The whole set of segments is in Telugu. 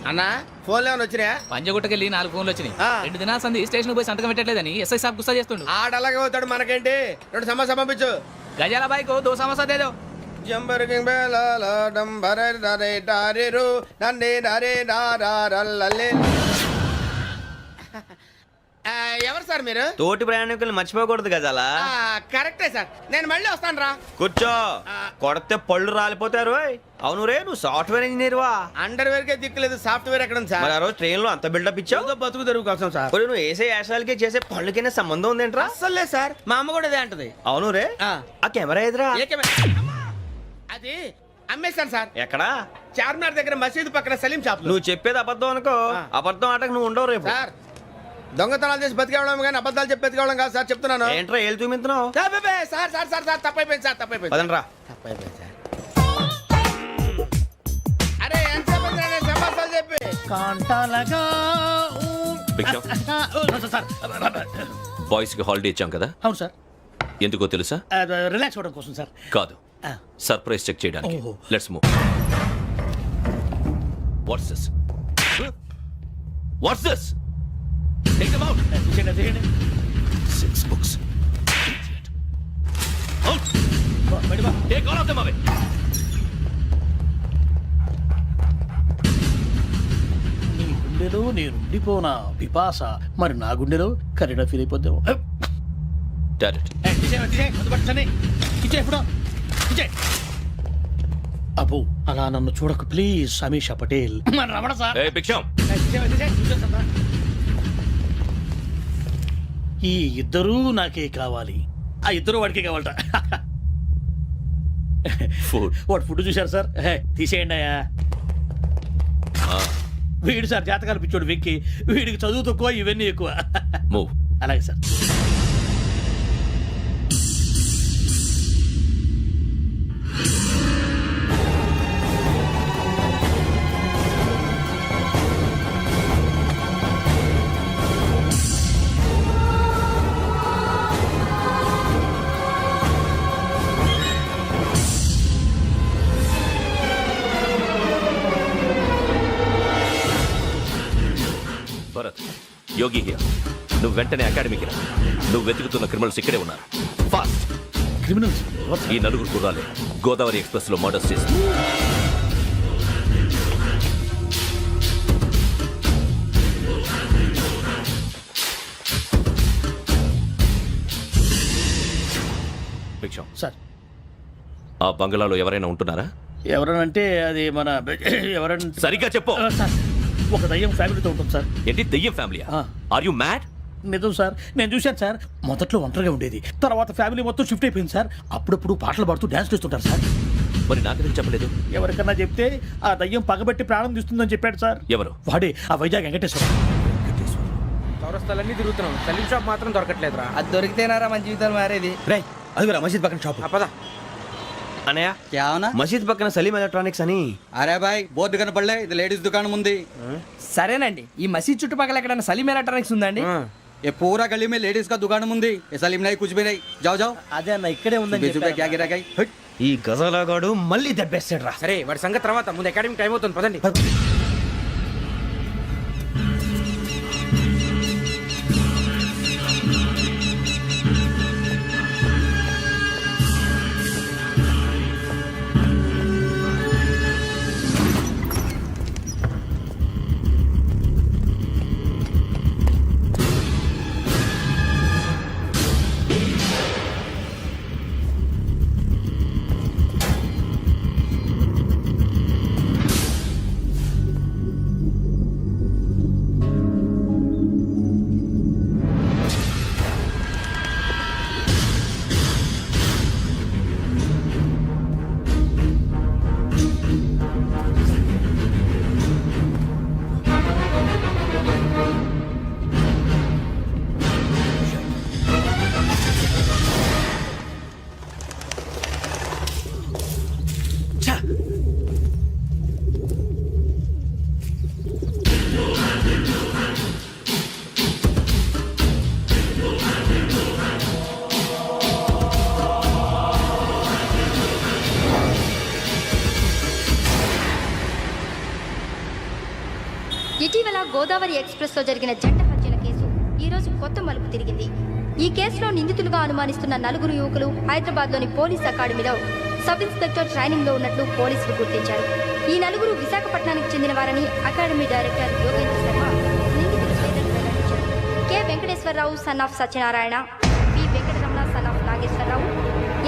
అన్నా ఫోన్లో ఏమైనా వచ్చినాయా? పంజగుట్టకెళ్ళి 4 ఫోన్లు వచ్చినాయి. 2 దినాల సంది స్టేషన్ పోయి సంతకం పెట్టలేదని ఎస్ఐ సాబ్ గుస్తా చేస్తుండు. ఆడలాగే పోతాడు, మనకేంటి? 2 సమస్య పంపించు. గజాల బైక్ 2 సమస్య దేదో. జంబరకింగ్ బేలాల డంబరే డరే డారిరు నందే డరే డారారల్లలే. ఎవరు సార్ మీరు? తోటి ప్రయాణికులు మర్చిపోకూడదు గజాల. కరెక్టే సార్, నేను మళ్ళీ వస్తాను రా. కూర్చో, కొడితే పళ్ళు రాలిపోతారు. అవును రే, నువ్వు సాఫ్ట్వేర్ ఇంజనీర్ వా? అండర్వేర్ కే దిక్కులేదు, సాఫ్ట్వేర్ ఎక్కడ ఉంది సార్? మరి ఆ రోజు ట్రైన్ లో అంత బిల్డప్ ఇచ్చావు. బతుకు తెరుగు కోసం సార్. నువ్వు వేసే యాశాలకి చేసే పళ్ళకైనా సంబంధం ఉందేంట్రా? అస్సలు లేదు సార్, మా అమ్మ కూడా అదే అంటది. అవును రే, ఆ కెమెరా ఎదురా? అది అమ్మేశాను సార్. ఎక్కడా? చార్మినార్ దగ్గర మసీదు పక్కన సలీం షాప్. నువ్వు చెప్పేది అబద్ధం అనుకో. అబద్ధం ఆటకు నువ్వు ఉండవు రేపు. సార్, దొంగతనాలు చేసి బతికేవడం కానీ అబద్ధాలు చెప్పి బతికేవడం కాదు సార్, చెప్తున్నాను. ఏంట్రా ఏళ్ళు చూపించినావు? సార్ సార్ సార్ సార్ తప్పైపోయింది సార్, తప్పైపోయింది. పదండ్రా. తప్పైపోయింది సార్. అరే ఎంతసేపు సమాసాలు చెప్పి కాంటాలగా బాయ్స్ కి హాలిడే ఇచ్చాం కదా? అవును సార్. ఎందుకో తెలుసా? రిలాక్స్ అవ్వడం కోసం సార్. కాదు, సర్ప్రైజ్ చెక్ చేయడానికి. Let's move. What's this? What's this? Take them out. 6 books. Out. Take all of them away. నీ గుండెలో నేనుండిపోనా పిపాస, మరి నా గుండెలో కరీడా ఫీల్ అయిపోద్దాం. అబ్బో, అలా నన్ను చూడకు please. Sameesha Patel. Ramana sir. Hey, Biksham. ఈ ఇద్దరూ నాకే కావాలి, ఆ ఇద్దరు వాడికే కావాలట. Food. వాడు ఫుడ్ చూశారు సార్. తీసేయండి అయ్యా. వీడు సార్ జాతకాలు పిచ్చోడు వెంకి, వీడికి చదువు తక్కువ, ఇవన్నీ ఎక్కువ. Move. అలాగే సార్. Bharat, Yogi here. నువ్వు వెంటనే అకాడమీకి రా. నువ్వు వెతుకుతున్న క్రిమినల్స్ ఇక్కడే ఉన్నారు. ఫాస్ట్. క్రిమినల్స్? ఈ 4 గుర్రాలే గోదావరి ఎక్స్ప్రెస్ లో మర్డర్స్ చేసి. భిక్షం సార్, ఆ బంగ్లాలో ఎవరైనా ఉంటున్నారా? ఎవరనంటే అది మన ఎవరంటే సరిగ్గా చెప్పు. సార్, ఒక దయ్యం ఫ్యామిలీతో ఉంటుంది సార్. ఏంటి దెయ్యం ఫ్యామిలీ? Are you mad? నిజం సార్, నేను చూశాను సార్. మొదట్లో ఒంటరిగా ఉండేది, తర్వాత ఫ్యామిలీ మొత్తం షిఫ్ట్ అయిపోయింది సార్. అప్పుడప్పుడు పాటలు పాడుతూ డ్యాన్స్ చేస్తుంటారు సార్. మరి నాకెందుకు చెప్పలేదు? ఎవరికన్నా చెప్తే ఆ దయ్యం పగబెట్టి ప్రాణం తీస్తుందని చెప్పాడు సార్. ఎవరు? వాడే, ఆ వైజాగ్ వెంకటేశ్వర. చౌరస్తాలన్నీ తిరుగుతున్నాం, సలీం షాప్ మాత్రం దొరకట్లేదురా. అది దొరికితేనారా మన జీవితాలు మారేది. రేయ్, అదిగురా మసీద్ పక్కన షాప్. పద. అనయ్య, क्या होना? మసీద్ పక్కన సలీం ఎలక్ట్రానిక్స్ అని. अरे भाई बहुत కనపడలే, ఇది లేడీస్ దుకాణం ఉంది. సరేనండి, ఈ మసీద్ చుట్టుపక్కల ఎక్కడైనా సలీం ఎలక్ట్రానిక్స్ ఉందండి? ये पूरा गली में लेडीज का दुकान मुंदी, ये सलीम नहीं कुछ भी नहीं. जाओ जाओ. అదే అన్న, ఇక్కడే ఉందని बीच रुपए क्या गिरा गई? ఈ గజాలగాడు మళ్ళీ దెబ్బేస్తాడు రా. సరే, వాడి సంగతి తర్వాత, ముందు అకాడమిక్ టైం అవుతుంది, పదండి. ఇటీవల గోదావరి ఎక్స్ప్రెస్లో జరిగిన జంట హత్యల కేసు ఈరోజు కొత్త మలుపు తిరిగింది. ఈ కేసులో నిందితులుగా అనుమానిస్తున్న 4 యువకులు హైదరాబాద్లోని పోలీస్ అకాడమీలో సబ్ ఇన్స్పెక్టర్ ట్రైనింగ్లో ఉన్నట్లు పోలీసులు గుర్తించారు. ఈ 4 విశాఖపట్నానికి చెందిన వారని అకాడమీ డైరెక్టర్ యోగేంద్ర శర్మ నిందితుల పేర్లను వెల్లడించారు. K Venkateswararao son of Satyanarayana, P Venkataramana son of Nageswararao,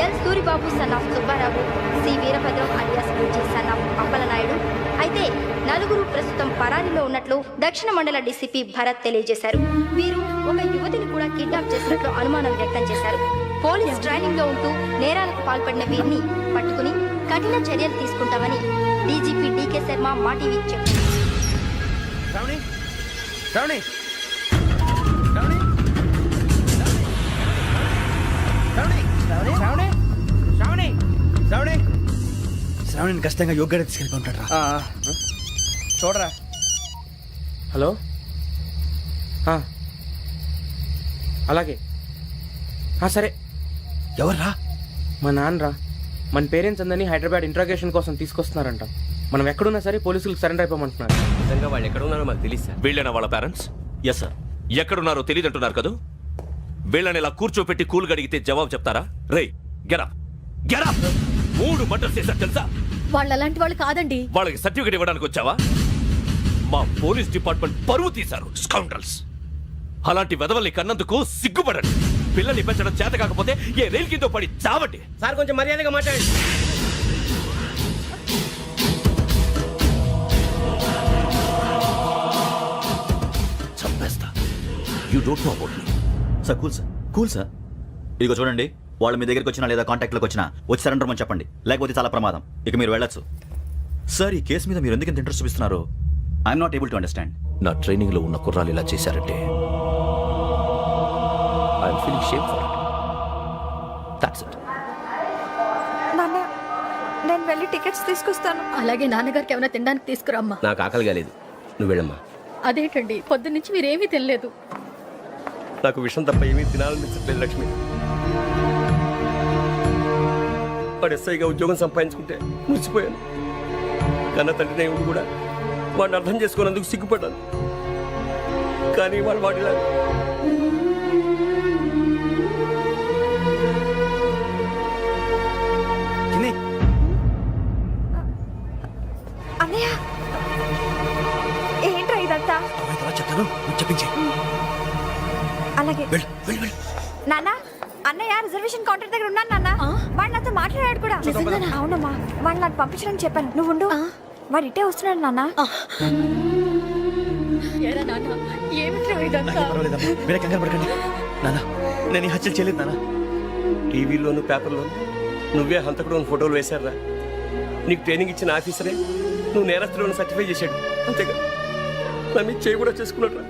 L Suribabu son of Subbarao, C Veerabhadram alias నుంచి సన్ ఆఫ్ అప్పలనాయుడు. అయితే 4 ప్రస్తుతం పరారీలో ఉన్నట్లు దక్షిణ మండల డీసీపీ భరత్ తెలియజేశారు. వీరు ఒక యువతిని కూడా కిడ్నాప్ చేసినట్లు అనుమానం వ్యక్తం చేశారు. పోలీస్ ట్రైనింగ్ లో ఉంటూ నేరాలకు పాల్పడిన వీరిని పట్టుకుని కఠిన చర్యలు తీసుకుంటామని డీజీపీ డీకే శర్మ మా టీవీకి చెప్పారు. శ్రావణి శ్రావణి శ్రావణి శ్రావణి శ్రావణి శ్రావణి శ్రావణి శ్రావణిని ఖచ్చితంగా యోగ్యత తీసుకెళ్ళి ఉంటాడు రా. చూడరా. హలో అలాగే సరే. ఎవర్రా? మా నాన్నరా. మన పేరెంట్స్ అందరినీ హైదరాబాద్ ఇంట్రాగేషన్ కోసం తీసుకొస్తున్నారంట. మనం ఎక్కడున్నా సరే పోలీసులకు సరెండర్ అయిపోమంటున్నారు. నిజంగా వాళ్ళు ఎక్కడ ఉన్నారో మాకు తెలియదు సార్. వీళ్ళైనా వాళ్ళ పేరెంట్స్? Yes sir. ఎక్కడున్నారో తెలియదంటున్నారు కదా. వీళ్ళని ఇలా కూర్చోపెట్టి కూల్ గడిగితే జవాబు చెప్తారా? రేయ్ గెటప్ గెటప్. 3 మర్డర్స్ చేశారు తెలుసా? వాళ్ళు అలాంటి వాళ్ళు కాదండి. వాళ్ళకి సర్టిఫికేట్ ఇవ్వడానికి వచ్చావా? మా పోలీస్ డిపార్ట్మెంట్ పరువు తీశారు స్కౌండ్రల్స్. అలాంటి వెధవల్ని కన్నందుకు సిగ్గుపడండి. పిల్లల్ని పెంచడం చేత కాకపోతే ఏ రైలు కింద పడి చావండి. సార్ కొంచెం మర్యాదగా మాట్లాడండి. చంపేస్తా. You don't know about me. Sir cool sir. ఇదిగో చూడండి, వాళ్ళు మీ దగ్గరికి వచ్చినా లేదా కాంటాక్ట్లోకి వచ్చినా వచ్చి సరెండర్ అని చెప్పండి, లేకపోతే చాలా ప్రమాదం. ఇక మీరు వెళ్ళొచ్చు. సార్, ఈ కేసు మీద మీరు ఎందుకు ఇంత ఇంట్రెస్ట్ చూపిస్తున్నారు? I'm not able to understand. నా ట్రైనింగ్ లో ఉన్న కుర్రాలు ఇలా చేశారంటే I'm feeling shame for it. That's it. నాన్న, నేను వెళ్ళి టికెట్స్ తీసుకొస్తాను. అలాగే నాన్నగారికి ఏమైనా తినడానికి తీసుకురామ్మా. నాకు ఆకలి కాలేదు, నువ్వు వెళ్ళమ్మా. అదేంటండి, పొద్దున్నుంచి మీరేమీ తినలేదు. నాకు విషయం తప్ప ఏమీ తినాలనిపించట్లేదు లక్ష్మి. వాడు ఎస్ఐగా ఉద్యోగం సంపాదించుకుంటే మురిసిపోయాను. కన్న తండ్రినే ఉండి కూడా వాడిని అర్థం చేసుకున్నందుకు సిగ్గుపడ్డాను. కానీ వాడిలా అన్నయ్య, ఏంట్రా ఇదంతా? చెప్తాను, చెప్పించి. అలాగే నాన్న, అన్నయ్య రిజర్వేషన్ కౌంటర్ దగ్గర ఉన్నాను నాన్న. వాడు నాతో మాట్లాడాడు కూడా. అవునమ్మా, వాడు నాకు పంపించడం చెప్పాను. నువ్వు ఉండు, వాడు ఇట్టే వస్తున్నాడు నాన్న. మీరే కంగారు పడకండి నాన్న. నేను ఈ హత్యలు చేయలేదు నాన్న. టీవీలోను పేపర్లోను నువ్వే హంతకుడు అని ఫోటోలు వేశారా? నీకు ట్రైనింగ్ ఇచ్చిన ఆఫీసరే నువ్వు నేరస్తులను సర్టిఫై చేశాడు. అంతేగా, నా మీద చేయి కూడా చేసుకున్నట్రా.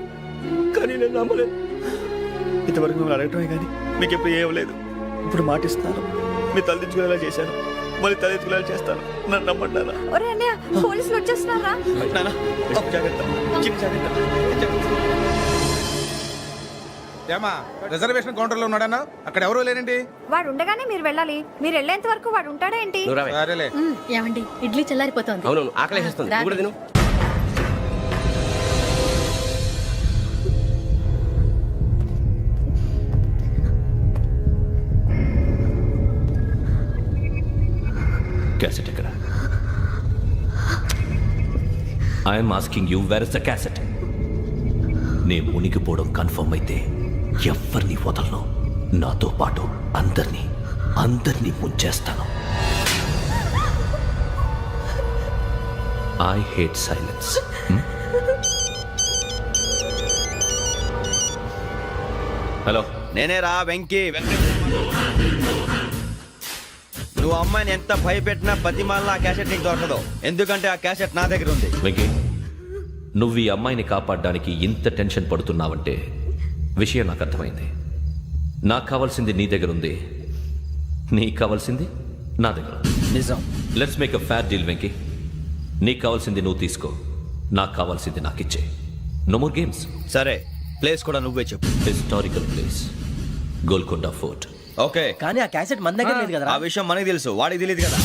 కానీ నేను నమ్మలేదు. ఇంతవరకు మిమ్మల్ని అడగటమే కానీ మీకు ఎప్పుడు ఏమలేదు. ఇప్పుడు మాటిస్తాను, మీ తలదించుకునేలా చేశాను, మళ్ళీ తలెత్తుకునేలా చేస్తాను. నన్ను నమ్మండి నాన్న. ఒరే అన్నయ్య, పోలీసులు వచ్చేస్తున్నారా? నాన్న, జాగ్రత్త, చిన్న జాగ్రత్త. ఏమా, రిజర్వేషన్ కౌంటర్లో ఉన్నాడన్నా? అక్కడ ఎవరూ లేనండి. వాడు ఉండగానే మీరు వెళ్ళాలి. మీరు వెళ్ళేంత వరకు వాడు ఉంటాడా ఏంటి? సరేలే. ఏమండి, ఇడ్లీ చల్లారిపోతుంది. అవునవును, ఆకలేస్తుంది. నువ్వు కూడా తిను. క్యాసెట్ ఎక్కడ? I'm asking you, where is the cassette? నే మునిగిపోవడం కన్ఫర్మ్ అయితే ఎవ్వరిని వదలను. నాతో పాటు అందరినీ ముంచేస్తాను. I hate silence. హలో, నేనే రా వెంకీ. నువ్వు అమ్మాయిని ఎంత భయపెట్టినా బతిమాలినా ఆ క్యాసెట్ నీకు దొరకదు. ఎందుకంటే ఆ క్యాసెట్ నా దగ్గర ఉంది. వెంకీ, నువ్వు ఈ అమ్మాయిని కాపాడడానికి ఇంత టెన్షన్ పడుతున్నావంటే విషయం నాకు అర్థమైంది. నాకు కావాల్సింది నీ దగ్గర ఉంది, నీకు కావాల్సింది నా దగ్గర. నిజం. Let's make a fair deal Venky. నీకు కావాల్సింది నువ్వు తీసుకో, నాకు కావాల్సింది నాకు ఇచ్చే. No more games. సరే, ప్లేస్ కూడా నువ్వే చెప్పు. Historical place, Golconda fort. Okay, కానీ ఆ క్యాసెట్ మన దగ్గర లేదు కదా. ఆ విషయం మనకి తెలుసు, వాడికి తెలియదు కదా.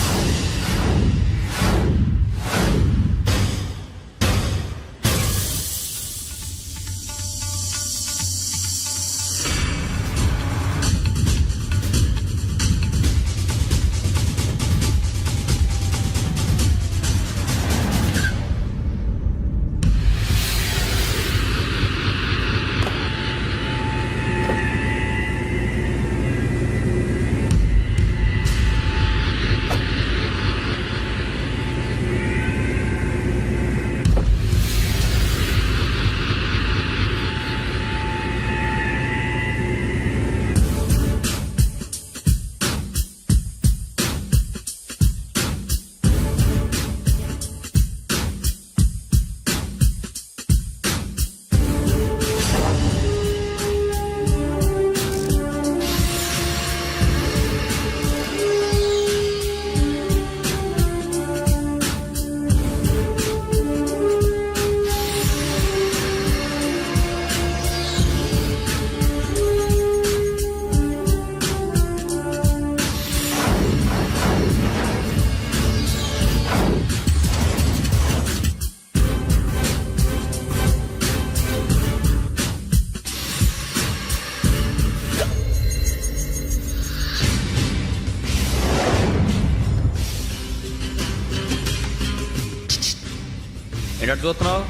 ఏంటంటే చూస్తున్నావు?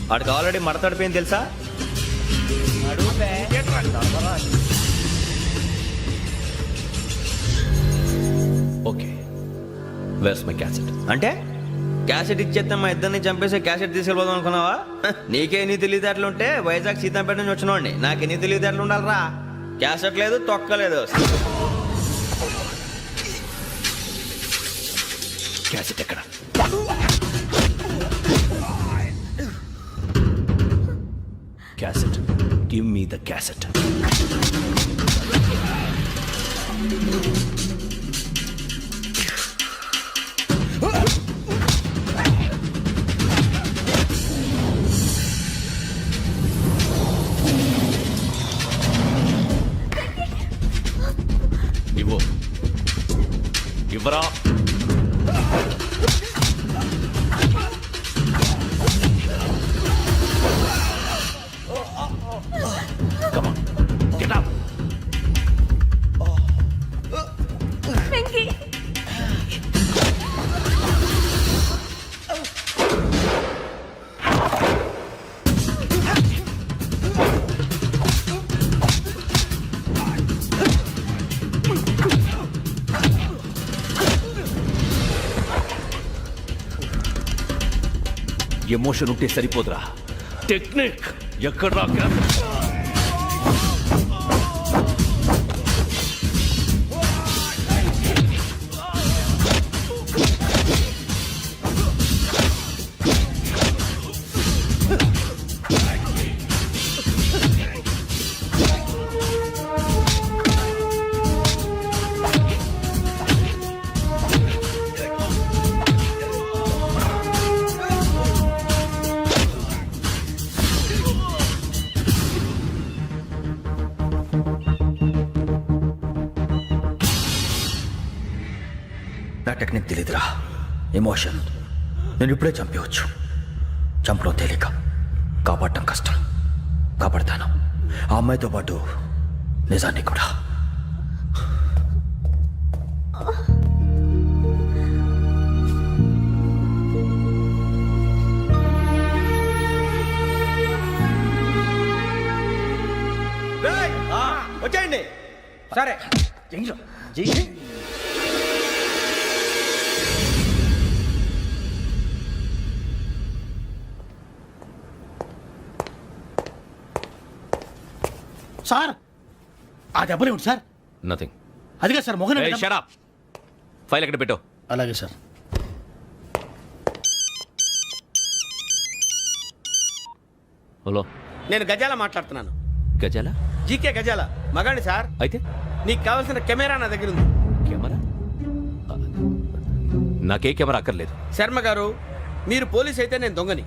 వాడికి ఆల్రెడీ మడతడిపోయింది తెలుసా? Okay, where's my cassette? అంటే క్యాసెట్ ఇచ్చేస్తే మా ఇద్దరిని చంపేసి క్యాసెట్ తీసుకెళ్ళిపోదాం అనుకున్నావా? నీకే ఎన్ని తెలివితేటలు ఉంటే వైజాగ్ సీతంపేట నుంచి వచ్చినోడిని నాకు ఎన్ని తెలివితేటలు ఉండాలరా? క్యాసెట్ లేదు, తొక్కలేదు. క్యాసెట్ ఎక్కడ? Cassette, give me the cassette. ఇవ్వు, ఇవ్వరా. Come on, get up. Emotion ఉంటే సరిపోదురా, టెక్నిక్ ఎక్కడ్రా? నా టెక్నిక్ తెలీదురా, ఎమోషన్. నేను ఇప్పుడే చంపేవచ్చు. చంపడం తేలిక, కాపాడటం కష్టం. కాపాడతాను ఆ అమ్మాయితో పాటు నిజాన్ని కూడా. వచ్చేయండి. సరే సార్, ఆ దెబ్బలు ఏమిటి సార్? నథింగ్. అదిగా sir Mohan. Shut up. File ఎక్కడ పెట్టు? అలాగే సార్. హలో, నేను గజాల మాట్లాడుతున్నాను. గజాల? జీకే గజాల మగాండి సార్. అయితే నీకు కావాల్సిన కెమెరా నా దగ్గర ఉంది. కెమెరా? నాకే కెమెరా అక్కర్లేదు. శర్మ గారు, మీరు పోలీస్ అయితే నేను దొంగని.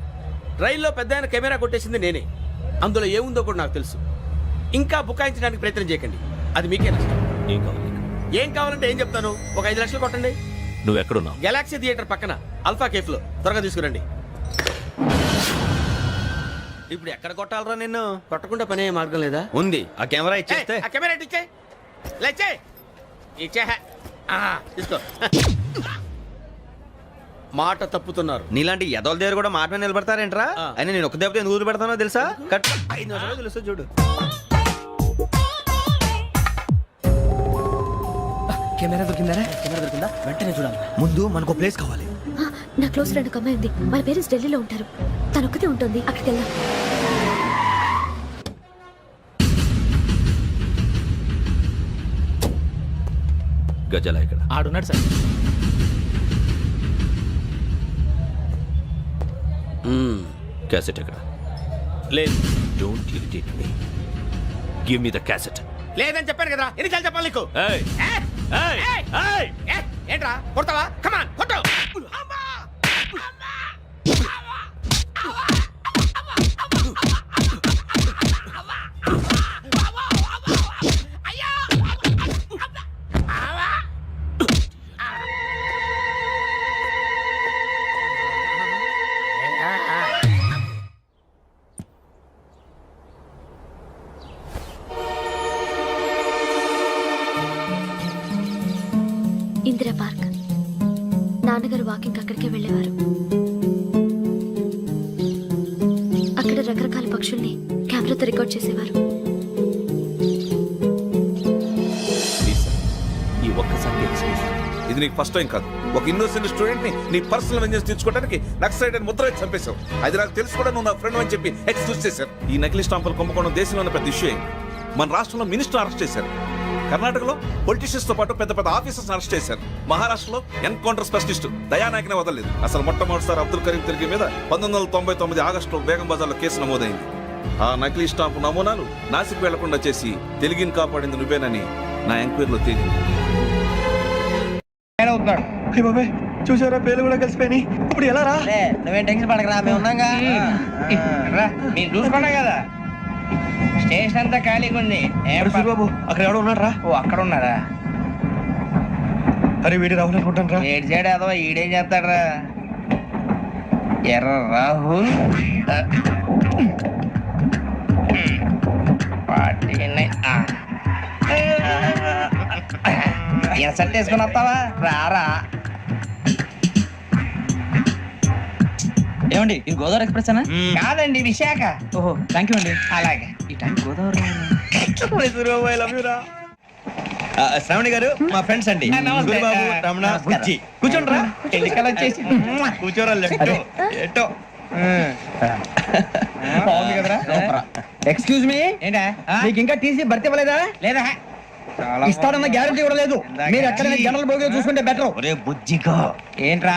రైల్లో పెద్ద ఆయన కెమెరా కొట్టేసింది నేనే. అందులో ఏముందో కూడా నాకు తెలుసు. ఇంకా బుకాయించడానికి ప్రయత్నం చేయకండి, అది మీకే నష్టం. ఏం కావాలి? ఏం కావాలంటే ఏం చెప్తాను. ఒక 5 లక్షలు కొట్టండి. నువ్వు ఎక్కడున్నావు? గెలాక్సీ థియేటర్ పక్కన అల్ఫా కేఫ్లో. త్వరగా తీసుకురండి. ఇప్పుడు ఎక్కడ కొట్టాలరా నిన్ను? కొట్టకుండా పనే మార్గం లేదా? ఉంది. ఆ కెమెరా ఇచ్చేస్తే. ఆ కెమెరా ఇచ్చే లేచే ఇచ్చే తీసుకో. మాట తప్పుతున్నారు. నీలాంటి ఎదల దగ్గర కూడా మాట మీద నిలబడతారేంట్రా? అని నేను ఒక దెబ్బతో ఎందుకు పెడతానో తెలుసా? కట్ 5 నిమిషాలు తెలుసు చూడు. కెమెరా దొరికిందా? వెంటనే చూడాలి. ముందు మనకు ప్లేస్ కావాలి. నా క్లోజ్ ఫ్రెండ్ ఒక అమ్మాయి ఉంది. వాళ్ళ పేరెంట్స్ ఢిల్లీలో ఉంటారు. తను ఒక్కతే ఉంటుంది. అక్కడికి వెళ్దాం. గజాల ఇక్కడ? ఆడున్నాడు సార్. క్యాసెట్ ఎక్కడ? లేదు. Don't irritate me. Give me the cassette. లేదని చెప్పాను కదా, ఎన్నిసార్లు చెప్పాలి నీకు? ఏయ్ ఏయ్ ఏయ్! ఏంట్రా కొడతావా? కమాన్ కొట్టు. ఇందిరా పార్క్. నాన్నగారు వాకింగ్ అక్కడికే వెళ్ళేవారు. రకరకాల పక్షుల్ని కెమెరాతో రికార్డ్ చేసేవారు. ప్లీజ్ సార్, ఈ ఒక్కసారి ఎక్స్క్యూజ్. ఇది నీకు ఫస్ట్ టైం కాదు. ఒక ఇన్నోసెంట్ స్టూడెంట్ ని నీ పర్సనల్ వెంజెన్స్ తీర్చుకోవడానికి నక్సలైట్ అని ముద్ర వేసి చంపేశావు. అది నాకు తెలుసు కూడా నువ్వు నా ఫ్రెండ్ అని చెప్పి ఎక్స్క్యూజ్ చేశారు. ఈ నకిలీ స్టాంపులు కుంభకోణం దేశంలో ఉన్న పెద్ద ఇష్యూ అయింది. మన రాష్ట్రంలో మినిస్టర్ అరెస్ట్ చేశారు. కర్ణాటకలో పొలిటీషియన్స్ తో పాటు పెద్ద పెద్ద ఆఫీసర్స్ అరెస్ట్ చేశారు. మహారాష్ట్రలో ఎన్కౌంటర్ స్పెషలిస్ట్ దయానాయకనే వదలలేదు. అసలు మొట్టమొదటిసారి అబ్దుల్ కరీం తిరిగి మీద 1999 ఆగస్టులో బేగం బజార్లో కేసు నమోదైంది. ఆ నకిలీ స్టాంపు నమూనాలు నాసిక్ వెళ్లకుండా చేసి తెలుగుని కాపాడింది నువ్వేనని నా ఎంక్వైరీలో తేలింది. బాబాయ్ చూసారా, పేర్లు కూడా కలిసిపోయినాయి. ఇప్పుడు ఎలా రా? నువ్వేం టెన్షన్ పడకరా, మేము ఉన్నాగా. మీరు చూసుకున్నాం కదా, స్టేషన్ అంతా ఖాళీగా ఉంది. బాబు అక్కడ ఎవడో ఉన్నాడు రా. ఓ అక్కడ ఉన్నారా? అరే వీడి రాహుల్ అనుకుంటాను రా. ఏడు చేయడం ఏదో ఈడేం చేస్తాడరా? ఎర్ర రాహుల్ ఇన్సర్ట్ వేసుకుని వస్తావా? రారా. ఏమండి ఇది గోదావరి ఎక్స్ప్రెస్ అనా? కాదండి, విశాఖ. ఓహో థ్యాంక్ యూ అండి. అలాగే. ఈ టైం గోదావరి శ్రావణి గారు మా ఫ్రెండ్స్ అండి. నమస్తే. గురుబాబు, రమణ, బుజ్జి. కూర్చోండి రా. ఎన్నికలు వచ్చేసి కూర్చోరా. ఎట్టో బాగుంది కదరా? ఎక్స్క్యూజ్ మీ, ఏంటా? మీకు ఇంకా టీసీ భర్తీ ఇవ్వలేదా? లేదా ఇస్తాడన్న గ్యారంటీ కూడా లేదు. మీరు ఎక్కడైనా జనరల్ బోగిలో చూసుకుంటే బెటర్. ఒరే బుజ్జిగా ఏంట్రా?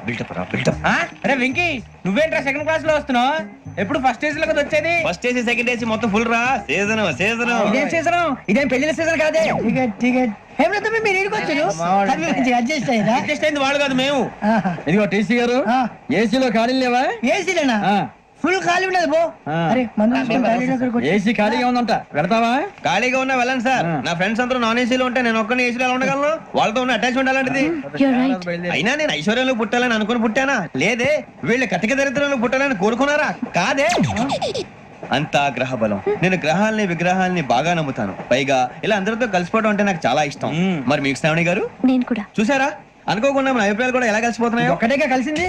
బిల్డప్ రా, బిల్డప్. అరే వెంకీ, నువ్వేంట్రా సెకండ్ క్లాస్ లో వస్తున్నావు? ఎప్పుడు ఫస్ట్ ఏసీ లో కదా వచ్చేది? ఫస్ట్ ఏసీ సెకండ్ ఏసీ మొత్తం ఫుల్ రా. Season season. ఇదేం సీజన్? ఇదేం పెళ్లిన సీజన్ కాదే. టికెట్ టికెట్ ఏమిటో మీరు ఇడికి వచ్చారు. అడ్జస్ట్ అయ్యిందా? అడ్జస్ట్ అయింది వాళ్ళు కాదు, మేము. ఇదిగో టీసీ గారు, ఏసీలో ఖాళీలు లేవా? ఏసీలేనా? ఫుల్ ఖాళీ ఉండదు బో. అరే ఏసీ ఖాళీగా ఉందంట, పెడతావా? ఖాళీగా ఉన్నా వెళ్ళండి సార్. నా ఫ్రెండ్స్ అందరూ నాన్ ఏసీలో ఉంటే నేను ఒక్కనే ఏసీలో ఎలా ఉండగలను? వాళ్ళతో ఉన్న అటాచ్మెంట్ అలాంటిది. అయినా నేను ఐశ్వర్యంలో పుట్టాలని అనుకుని పుట్టానా? లేదే. వీళ్ళు కటిక దరిద్రంలో పుట్టాలని కోరుకున్నారా? కాదే. అంతా గ్రహ బలం. నేను గ్రహాలని విగ్రహాలని బాగా నమ్ముతాను. పైగా ఇలా అందరితో కలిసిపోవడం అంటే నాకు చాలా ఇష్టం. మరి మీకు శ్రావణి గారు? నేను కూడా. చూసారా, అనుకోకుండా మన అభిప్రాయాలు కూడా ఎలా కలిసిపోతున్నాయో. ఒక్కటేగా కలిసింది.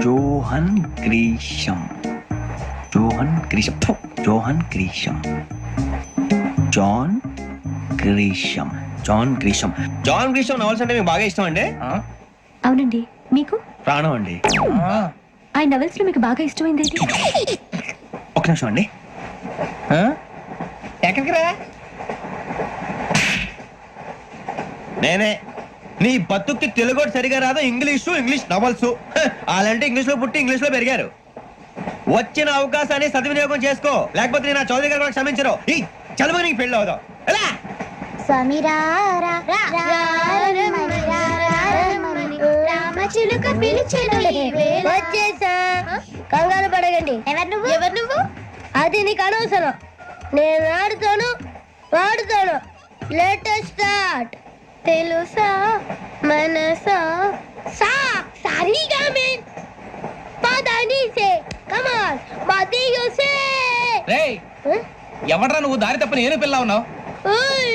Johan Grisham, Johan Grisham, Johan Grisham, John Grisham, John Grisham. John Grisham novels అంటే మీకు బాగా ఇష్టం అండి? అవునండి. మీకు? ప్రాణం అండి. ఆయన నవెల్స్ లో మీకు బాగా ఇష్టమైంది ఏంటి? ఒక నిమిషం అండి. ఎక్కడికి రా? నేనే. నీ బతుక్కి తెలుగు సరిగా రాదు, ఇంగ్లీష్ నవల్స్. అలాంటి ఇంగ్లీష్ లో పుట్టి ఇంగ్లీష్ లో పెరిగారు. వచ్చిన అవకాశాన్ని సద్వినియోగం చేసుకో, లేకపోతే నేను చౌదరి గారు కూడా క్షమించరు. ఈ చదువు నీకు పెళ్ళి అవుదాం. ఎలా? కంగారు పడగండి. ఎవరు నువ్వు? అది నీకు అనవసరం. నేను ఆడుతాను, వాడుతాను. Latest start. తెలుసా మనసా సా సారీగా మే పదని సే కమాల్ మదియో సే. రేయ్ ఎవడ్రా నువ్వు? దారి తప్ప నేను పిల్ల ఉన్నావు. ఓయ్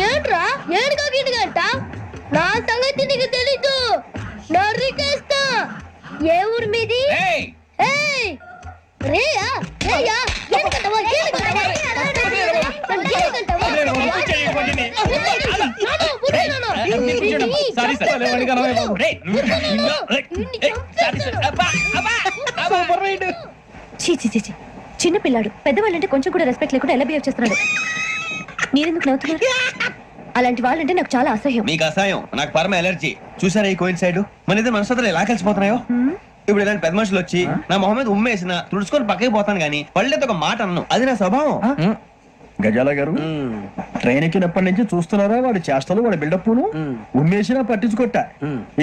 ఏంట్రా ఏడుగా గిడుగంట? నా సంగతి నీకు తెలీదు. నరికేస్తా. ఏ ఊరు మీది? ఏయ్ ఏయ్ రేయా రేయా ఎందుకంటవా? Sorry sir. చిన్న పిల్లాడు. పెద్దవాళ్ళంటే కొంచెం కూడా రెస్పెక్ట్ లేకుండా ఎలా బిహేవ్ చేస్తున్నాడు? మీరెందుకు నవ్వుతున్నారు? అలాంటి వాళ్ళంటే నాకు చాలా అసహ్యం. మీకు అసహాయం, నాకు పరమ ఎలర్జీ. చూసారా ఈ కోయిన్ సైడ్? మన ఇద్దరు మనసులో ఎలా కలిసిపోతున్నాయో. ఇప్పుడు ఇలాంటి పెద్ద మనుషులు వచ్చి నా మొహం మీద ఉమ్మేసిన తుడుచుకొని పక్కకి పోతాను కానీ పళ్ళేతో ఒక మాట అన్ను. అది నా స్వభావం. గజాల గారు, ట్రైన్ ఎక్కినప్పటి నుంచి చూస్తున్నారా వాడి చేష్టలు, వాడి బిల్డప్ ఉమ్మేసినా పట్టించుకోట.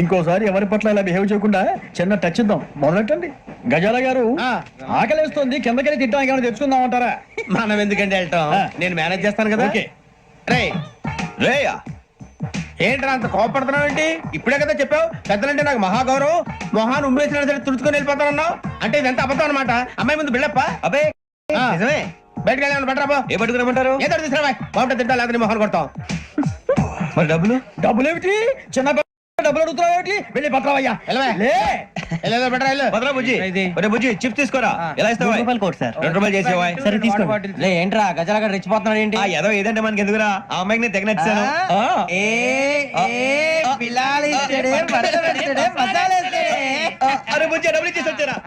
ఇంకోసారి ఎవరి పట్ల ఇలా బిహేవ్ చేయకుండా చిన్న టచ్ ఇద్దాం. మొదలెట్టండి. గజాల గారు, ఆకలేస్తుంది, కిందకెళ్ళి తిట్టడానికి ఏమైనా తెచ్చుకుందాం అంటారా? మనం ఎందుకంటే వెళ్తాం, నేను మేనేజ్ చేస్తాను కదా. రే రేయా ఏంట్రా అంత కోపడుతున్నావు ఏంటి? ఇప్పుడే కదా చెప్పావు పెద్దలంటే నాకు మహాగౌరవం, మొహాన్ని ఉమ్మేసిన సరే తుడుచుకొని వెళ్ళిపోతానన్నావు. అంటే ఇదంతా అబద్ధం అనమాట. అమ్మాయి ముందు బిల్డప్ప? అబ్బే నిజమే. బయటకు వెళ్ళాను బట్రాబో ఏ పట్టుకురమ్మంటారు ఏదో తీసుకురా బాగుంటుంది తింటా లేదా మొహన్ కొడతాం మరి డబ్బులు డబ్బులు ఏమిటి చిన్న డబ్బులు అడుగుతున్నావు ఏమిటి వెళ్ళి పట్టరావయ్యా భద్రా బుజ్జి ఒరే బుజ్జి చిప్స్ తీసుకోరా ఎలా ఇస్తావా రూపాయలు కోట్ సార్ 2 రూపాయలు చేసేవా సరే తీసుకోండి లే ఏంట్రా గజలగా రెచ్చిపోతున్నాడు ఏంటి ఏదో ఏదంటే మనకి ఎందుకురా ఆ అమ్మాయికి నేను తెగ నచ్చాను అరే బుజ్జి డబ్బులు ఇచ్చేసి వచ్చారా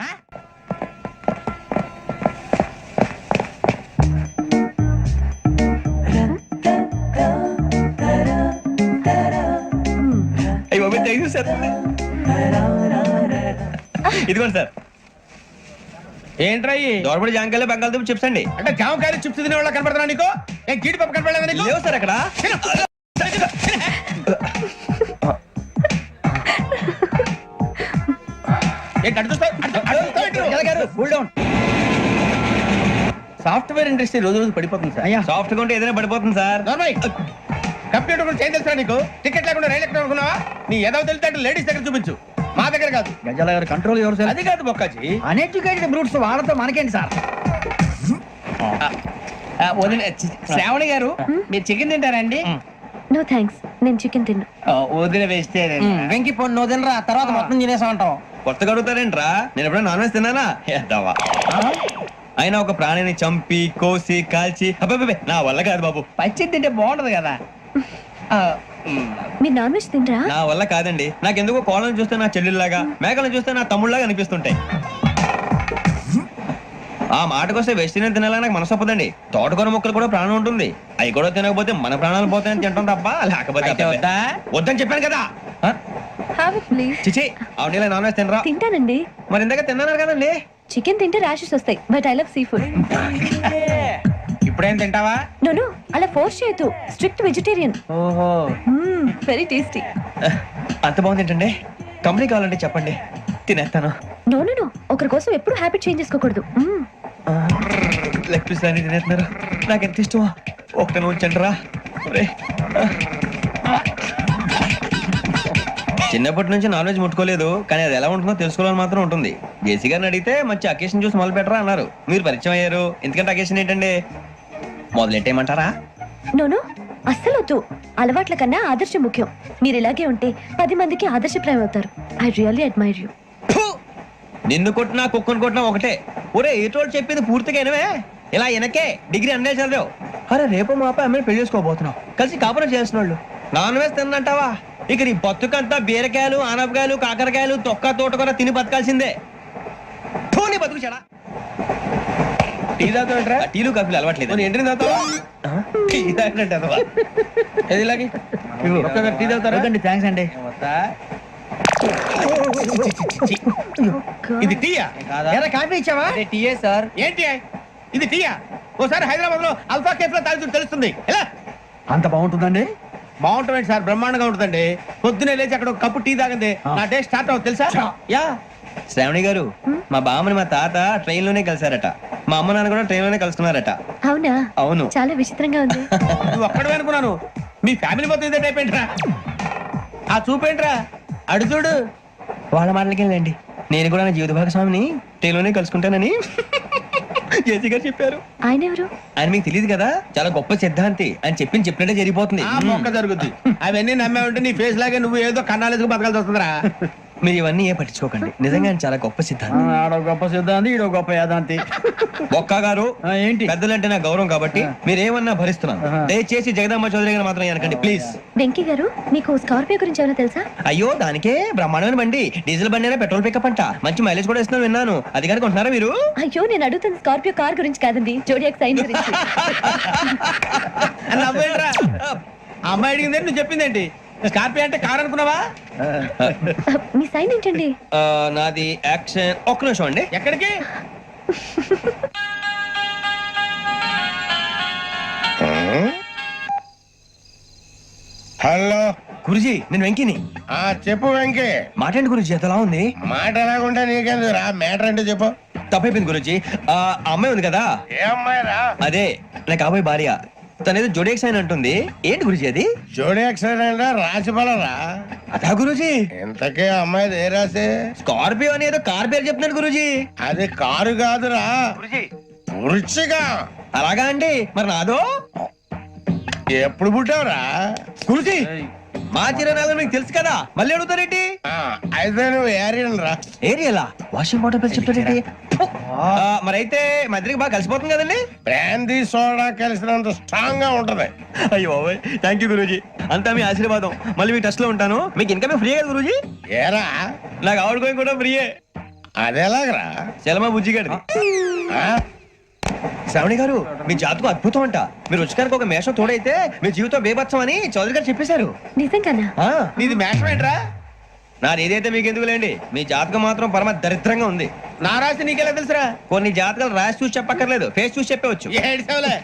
అయ్యో థ్యాంక్ యూ సార్ ఇదిగోండి సార్ ఏంట్రా దోరబడి జాంకాయలు బంగాళదుంప చిప్స్ అండి అంటే జామకాయలు చిప్స్ తినే వాళ్ళ కనపడుతున్నా నీకు ఏం గీడి పప్పు కనపడలేదు నీకు లేవు సార్ అక్కడ సాఫ్ట్వేర్ ఇండస్ట్రీ రోజు రోజు పడిపోతుంది సార్ సాఫ్ట్ గా ఉంటే ఏదైనా పడిపోతుంది సార్ కంప్యూటర్ గురించి ఏం తెలుసా నీకు టికెట్ లేకుండా రైలు ఎక్కడ అనుకున్నావా నీ ఏదో తెలితే లేడీస్ దగ్గర చూపించు మా దగ్గర కాదు గజాల గారు కంట్రోల్ ఎవరు సార్ అది కాదు బొక్కాజీ అన్ఎడ్యుకేటెడ్ బ్రూట్స్ వాళ్ళతో మనకేంటి సార్ శ్రావణి గారు మీరు చికెన్ తింటారండి నో థ్యాంక్స్ నేను చికెన్ తిన్ను వదిన వేస్తే వెంకి పొన్ను నువ్వు తినరా తర్వాత మొత్తం తినేసా ఉంటాం కొత్తగా అడుగుతారేంట్రా నేను ఎప్పుడైనా నాన్ వెజ్ తిన్నానా ఎద్దావా అయినా ఒక ప్రాణిని చంపి కోసి కాల్చి అబ్బే నా వల్ల కాదు బాబు పచ్చి తింటే బాగుంటది కదా మీరు నాన్ వెజ్ తినరా నా వల్ల కాదండి నాకెందుకో కోళ్ళని చూస్తే నా చెల్లెల్లాగా మేకలను చూస్తే నా తమ్ముళ్ళలాగా అనిపిస్తుంటాయి ఆ మాటకొస్తే వెస్టిరియన్ తినాలని నాకు మనసు ఒప్పదండి తోటకూర మొక్కలు కూడా ప్రాణం ఉంటుంది అవి కూడా తినకపోతే మన ప్రాణాలు పోతాయని తింటాం తప్ప లేకపోతే వద్దని చెప్పాను కదా హావ్ ఇట్ ప్లీజ్ చిచి అవునీ నాన్ వెజ్ తినరా తింటానండి మరి ఇందాక తిన్నాను కదండి చికెన్ తింటే ర్యాషెస్ వస్తాయి but I love sea food ఇప్పుడేం తింటావా నో అలా ఫోర్స్ చేయొద్దు స్ట్రిక్ట్ వెజిటేరియన్ ఓహో వెరీ టేస్టీ అంత బాగుంది ఏంటండి కంపెనీ కావాలంటే చెప్పండి తినేస్తాను నో ఒకరి కోసం ఎప్పుడు హ్యాబిట్ చేంజ్ చేసుకోకూడదు లెగ్ పీస్ అన్ని తినేస్తున్నారు నాకు ఎంత ఇష్టమా ఒకటి ఉంచండి రా చిన్నప్పటి నుంచి నాన్ వెజ్ ముట్టుకోలేదు కానీ అది ఎలా ఉంటుందో తెలుసుకోవాలని మాత్రం ఉంటుంది జేసీ గారిని అడిగితే మంచి అకేషన్ చూసి మొదలు పెట్టరా అన్నారు మీరు పరిచయం అయ్యారు ఎందుకంటే అకేషన్ ఏంటండి మొదలెట్టేయమంటారా నో అస్సలు వద్దు అలవాట్ల కన్నా ఆదర్శం ముఖ్యం మీరు ఇలాగే ఉంటే 10 మందికి ఆదర్శప్రాయం అవుతారు ఐ రియల్లీ అడ్మైర్ యూ నిన్ను కొట్టినా కుక్కను కొట్టినా ఒకటే ఒరే ఏటోళ్ళు చెప్పింది పూర్తిగా వినవే ఇలా వెనకే డిగ్రీ అన్నే చదివావు అరే రేపు మా అబ్బాయి అమ్మని పెళ్లి చేసుకోబోతున్నావు కలిసి కాపురం చేసిన వాళ్ళు నాన్ వెజ్ తిన్నంటావా ఇక నీ బతుకంతా బీరకాయలు ఆనపకాయలు కాకరకాయలు తొక్క తోట కూడా తిని బతకాల్సిందే నీ బతుకు చెడా టీ తాగుతాంట్రా టీలు కాఫీలు అలవాట్లేదు ఎంట్రీ తాగుతావా టీ తాగినట్టు టీ తాగుతారా థ్యాంక్స్ అండి ఇది టీయా కాఫీ ఇచ్చావా టీయే సార్ ఏంటి ఇది టీయా ఓసారి హైదరాబాద్ లో అల్ఫా కేఫ్ లో తాగుతూ తెలుస్తుంది ఎలా అంత బాగుంటుందండి బాగుంటుంది సార్ బ్రహ్మాండంగా ఉంటుందండి పొద్దునే లేచి అక్కడ ఒక కప్పు టీ తాగింది నా డే స్టార్ట్ అవుతుంది తెలుసా యా శ్రావణి గారు మా బామ్మని మా తాత ట్రైన్ లోనే కలిసారట మా అమ్మ నాన్న కూడా ట్రైన్ లోనే కలుసుకున్నారట అవునా అవును చాలా విచిత్రంగా ఉంది నువ్వు ఒక్కడే అనుకున్నాను మీ ఫ్యామిలీ మొత్తం ఇదే టైప్ ఏంట్రా ఆ చూపేంట్రా అడు చూడు వాళ్ళ మాటలకి వెళ్ళండి నేను కూడా నా జీవిత భాగస్వామిని ట్రైన్ లోనే కలుసుకుంటానని జేసీ గారు చెప్పారు ఆయన ఎవరు ఆయన మీకు తెలియదు కదా చాలా గొప్ప సిద్ధాంతి అని చెప్పినట్టే జరిగిపోతుంది మొక్క జరుగుద్ది అవన్నీ నమ్మే ఉంటే నీ ఫేస్ లాగే నువ్వు ఏదో కన్నాలేసుకు బతకాల్సి వస్తుందిరా మీరు ఇవన్నీ ఏ పట్టించుకోకండి నిజంగా ఆయన చాలా గొప్ప సిద్ధాంతి ఆడో గొప్ప సిద్ధాంతి ఈడో గొప్ప యాదాంతి బొక్క గారు ఏంటి పెద్దలంటే నా గౌరవం కాబట్టి మీరు ఏమన్నా భరిస్తున్నాను దయచేసి జగదమ్మ చౌదరి గారు మాత్రం అనకండి ప్లీజ్ వెంకీ గారు మీకు స్కార్పియో గురించి ఏమైనా తెలుసా అయ్యో దానికే బ్రహ్మాండమైన బండి డీజిల్ బండి అయినా పెట్రోల్ పికప్ అంట మంచి మైలేజ్ కూడా ఇస్తున్నాను విన్నాను అది కానీ కొంటున్నారా మీరు అయ్యో నేను అడుగుతుంది స్కార్పియో కార్ గురించి కాదండి జోడియాక్ సైన్ గురించి అమ్మాయి అడిగింది నువ్వు చెప్పిందేంటి స్కార్పియో అంటే కార్ అనుకున్నావా మీ సైన్ ఏంటండి నాది యాక్షన్ ఒక్క నిమిషం అండి ఎక్కడికి హలో గురుజీ నేను వెంకిని చెప్పు వెంకీ మాట్లాడి గురుజీ ఎంతలా ఉంది మాట ఎలాగుంటా నీకెందుకు రా మ్యాటర్ అంటే చెప్పు తప్పైపోయింది గురుజీ ఆ అమ్మాయి ఉంది కదా ఏ అమ్మాయి రా అదే నా కాబోయే భార్య తనేదో జోడేక్ సైన్ అంటుంది ఏంటి గురుజీ అది జోడి యాక్సిడెంట్ రాసి పడరా అదా గురుజీ ఇంతకే అమ్మాయి ఏ రాసి స్కార్పియో అని ఏదో కార్ పేరు చెప్తున్నాడు గురుజీ అది కారు కాదురా వృచ్చిక అలాగా అండి మరి నాదో ఎప్పుడు పుట్టావురా? గురుజీ మా చిరనాలు మీకు తెలుసు కదా మళ్ళీ అడుగుతారేంటి? అయితే నువ్వు ఏరియన్ రా. ఏరియలా వాషింగ్ వాటర్ పేరు చెప్తారేంటి? మరైతే మా ఇద్దరికి బాగా కలిసిపోతుంది కదండి. బ్రాందీ సోడా కలిసినంత స్ట్రాంగ్ గా ఉంటది. అయ్యో థ్యాంక్ యూ గురూజీ, అంతా మీ ఆశీర్వాదం. మళ్ళీ మీ టచ్ లో ఉంటాను. మీకు ఇన్కమ్ ఫ్రీ కదా గురూజీ? ఏరా నాకు ఆవిడ గోయింగ్ కూడా ఫ్రీయే. అదేలాగరా? చలమా బుజ్జి గారి. ఆ? శ్రావణి గారు మీ జాతకు అద్భుతం అంట. మీరు రుచికానికి ఒక మేషం తోడైతే మీ జీవితం బేబత్సం అని చౌదరి గారు చెప్పేశారు. నిజంగానా? నీది మేషం ఏంట్రా? నాది ఏదైతే మీకు ఎందుకు లేండి, మీ జాతకం మాత్రం పరమ దరిద్రంగా ఉంది. నా రాసి నీకెలా తెలుసురా? కొన్ని జాతకాలు రాసి చూసి చెప్పక్కర్లేదు, ఫేస్ చూసి చెప్పవచ్చు. ఏడ్చావులే.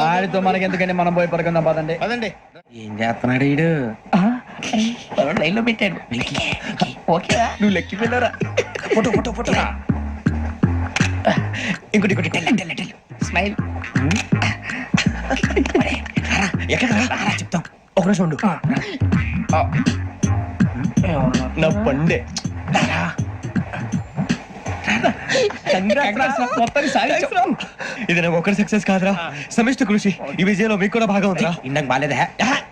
వాడితో మనకి ఎందుకని మనం పోయి పడుకుందాం పదండి. పదండి. ఏం చేస్తున్నాడు వీడు? లైన్ లో పెట్టాడు. ఓకే నువ్వు లెక్కి వెళ్ళరా. Photo photo photo. ఇంకోటి ఇంకోటి టెల్ స్మైల్. ఎక్కడ చెప్తాం. ఒక రోజు ఉండు. నా పండే ఇది నాకు ఒక్కరి సక్సెస్ కాదురా, సమిష్టి కృషి. ఈ విజయంలో మీకు కూడా భాగం ఉందిరా. ఇందాక బాలేదా?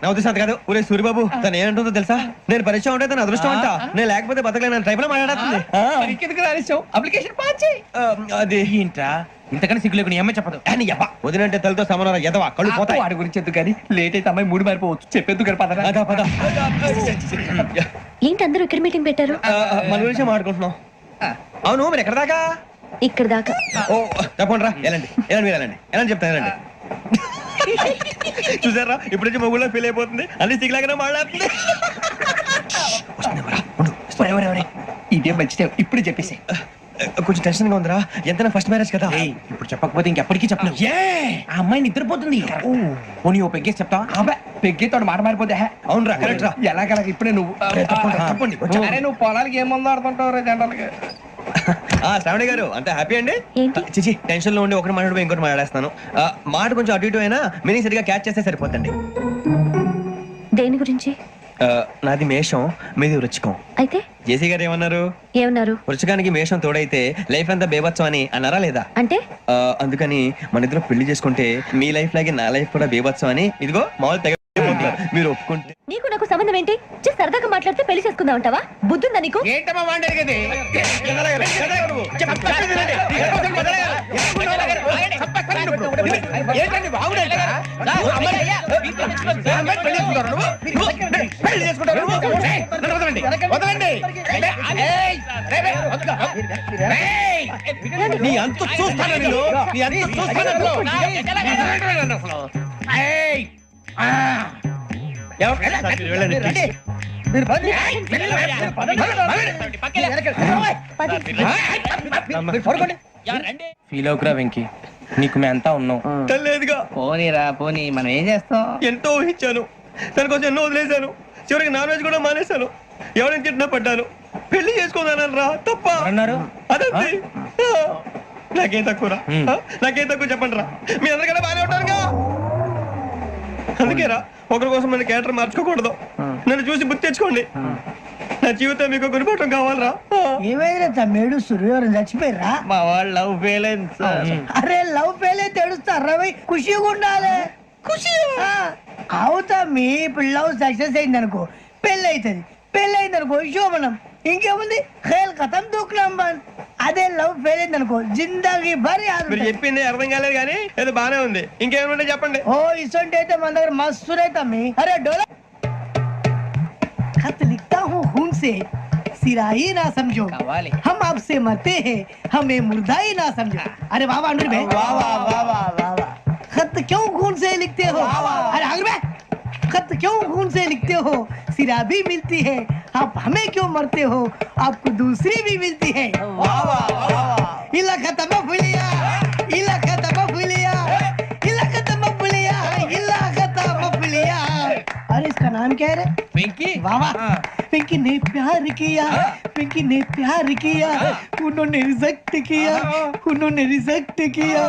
నా ఉద్దేశం అంత కాదు. ఊరే సూరిబాబు తను ఏమంటుందో తెలుసా? నేను పరిచయం ఉంటే తన అదృష్టం అంట, నేను లేకపోతే బతకలేను ట్రైబ్ లో మాట్లాడుతుంది. అప్లికేషన్ పాస్ చేయి. అది ఏంట్రా ఇంతకన్నా సిగ్గు లేకుండా ఏమై చెప్పదు. వదినంటే తలతో సమానం ఎదవా కళ్ళు పోతాయి. వాడి గురించి ఎందుకు కానీ లేట్ అయితే అమ్మాయి మూడు మారిపోవచ్చు. చెప్పేందుకు పద. ఏంటి అందరూ ఇక్కడ మీటింగ్ పెట్టారు? మన గురించి మాట్లాడుకుంటున్నాం. అవును మీరు ఎక్కడ దాకా? ఇక్కడ దాకా. ఓ తప్పకుండా రా. వెళ్ళండి వెళ్ళండి మీరు వెళ్ళండి వెళ్ళండి చెప్తాను వెళ్ళండి. చూసారా ఇప్పుడు నుంచి మొగుల్లో ఫీల్ అయిపోతుంది. అన్ని సిగ్లాగానే మాట్లాడుతుంది. ఇదే మంచి ఇప్పుడు చెప్పేసి. కొంచెం టెన్షన్ గా ఉందిరా. ఎంతైనా ఫస్ట్ మ్యారేజ్ కదా. ఇప్పుడు చెప్పకపోతే ఇంకెప్పటికీ చెప్పను. ఆ అమ్మాయి నిద్రపోతుంది. పోనీ ఓ పెగ్గేసి చెప్తా. పెగ్గేతో మాట మారిపోతే. అవునురా కరెక్ట్ రా. ఎలాగలాగ ఇప్పుడే నువ్వు తప్పండి. అరే నువ్వు పొలాలకి ఏం మందు ఆడుతుంటావు జనరల్గా. శ్రావణి గారు అంత హ్యాపీ అండి? ఏంటి? చిచి టెన్షన్ లో ఉండి ఒకటి మాట్లాడిపోయి ఇంకోటి మాట్లాడేస్తాను. మాట కొంచెం అటు ఇటు అయినా మీనింగ్ సరిగా క్యాచ్ చేస్తే సరిపోతండి. దేని గురించి? నాది మేషం, మీది వృచ్చికం. అయితే జేసీ గారు ఏమన్నారు? ఏమన్నారు? వృచ్చికానికి మేషం తోడైతే లైఫ్ అంతా బేబత్సం అని అన్నారా లేదా? అంటే అందుకని మన ఇద్దరు పెళ్లి చేసుకుంటే మీ లైఫ్ లాగే నా లైఫ్ కూడా బేబత్సం అని ఇదిగో మామూలు తెగ మీరు ఒప్పుకుంటే. నీకు నాకు సంబంధం ఏంటి? సరదాగా మాట్లాడితే పెళ్లి చేసుకుందాం అంటావా? బుద్ధుందా నీకు? ఏంటమ్మా వాడేది? ఏంటండి బాగుండేది? వదలండి. నీ అంత చూస్తాను నేను. నీ అంత చూస్తాను. ఫీల్ అవుకురా వెంకీ, నీకు మేమంతా ఉన్నాం. లేదుగా పోనీరా పోనీ, మనం ఏం చేస్తాం? ఎంతో ఊహించాను, దానికోసం ఎన్నో వదిలేశాను. చివరికి నాన్ వెజ్ కూడా మానేశాను. ఎవరైనా తిట్టినా పడ్డాను. పెళ్లి చేసుకోదానని రా తప్ప అన్నారు. అదంతే. నాకేం తక్కువ నాకేం తక్కువ చెప్పండి రా. మీ అందరికన్నా బాగానే ఉంటారుగా. అందుకేరా ఒకరి కోసం మన క్యారెక్టర్ మార్చుకోకూడదు. నన్ను చూసి బుద్ధి తెచ్చుకోండి. నా జీవితం మీకు గురిపటం కావాలరా. ఏమైనా తమ్మేడు సూర్యవరం చచ్చిపోయిరా? మా వాళ్ళు లవ్ ఫెయిల్ అయింది సార్. అరే లవ్ ఫెయిల్ అయితే ఏడుస్తారా? ఖుషిగా ఉండాలి. ఖుషి అవుతా. మీ ఇప్పుడు లవ్ సక్సెస్ అయింది అనుకో పెళ్ళి అవుతుంది. పెళ్ళి అయింది అనుకో శోభనం. ఇంకేముంది ఖేల్ కథం దూకునాం బంద్. అదే లవ్ ఫెయిల్ అయింది అనుకో జిందగీ భరి. మీరు చెప్పింది అర్థం కాలేదు కానీ ఏదో బానే ఉంది. ఇంకేమైనా చెప్పండి. ఓ ఇసొంటి అయితే మన దగ్గర మస్తు తమ్మి. అరే డోలా खत लिखता हूँ खून से, सिरा ही ना समझो. हम आपसे मरते हैं, हमें मुर्दा ही ना समझो. अरे वाह वाह अनुर भाई, वाह वाह वाह वाह वाह. खत क्यों खून से लिखते हो? अरे अनुर भाई, खत क्यों खून से लिखते हो? सिरा भी मिलती है, आप हमें क्यों मरते हो? आपको दूसरी भी मिलती है. वाह वाह वाह. इला खत्म फुलिया, इला खत्म फुलिया, इला खत्म फुलिया, इला खत्म फुलिया. अरे इसका नाम क्या है रे? पिंकी. वाह वाह. पिंकी ने प्यार किया, पिंकी ने प्यार किया, उन्होंने रिजेक्ट किया, उन्होंने रिजेक्ट किया,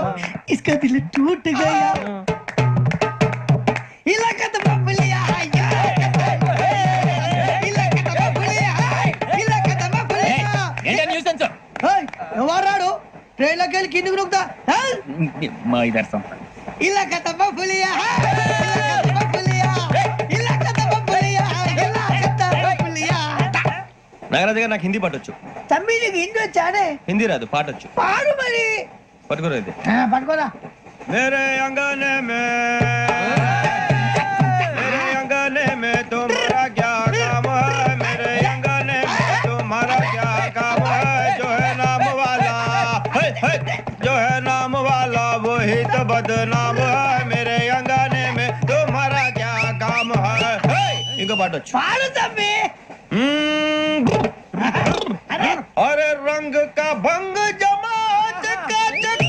इसका दिल टूट गया. इलाका तो बबलिया, इलाका तो बबलिया, इलाका तो बबलिया. ఏంటా న్యూసెన్స్? ఎవరాడు ట్రైన్ లోకి వెళ్ళి కిందికి నొక్కుతా. మా ఇదర్సం ఇలా కథ పులియా ఇలా కథ పులియా నాగరాజు గారు నాకు హిందీ పాటొచ్చు. తమ్మి నీకు హిందీ వచ్చానే? హిందీ రాదు, పాటొచ్చు. పాడు మరి. పట్టుకోరు అయితే. పట్టుకోరా. मेरे अंगने में तुम्हारा क्या काम है? मेरे अंगने में तुम्हारा क्या काम है? जो है नाम वाला जो है नाम वाला वही तो बदनाम है. मेरे अंगने में तुम्हारा क्या काम है? इनको बाटो పాడు తమ్మి. अरे रंग का भंग जमा चकाचक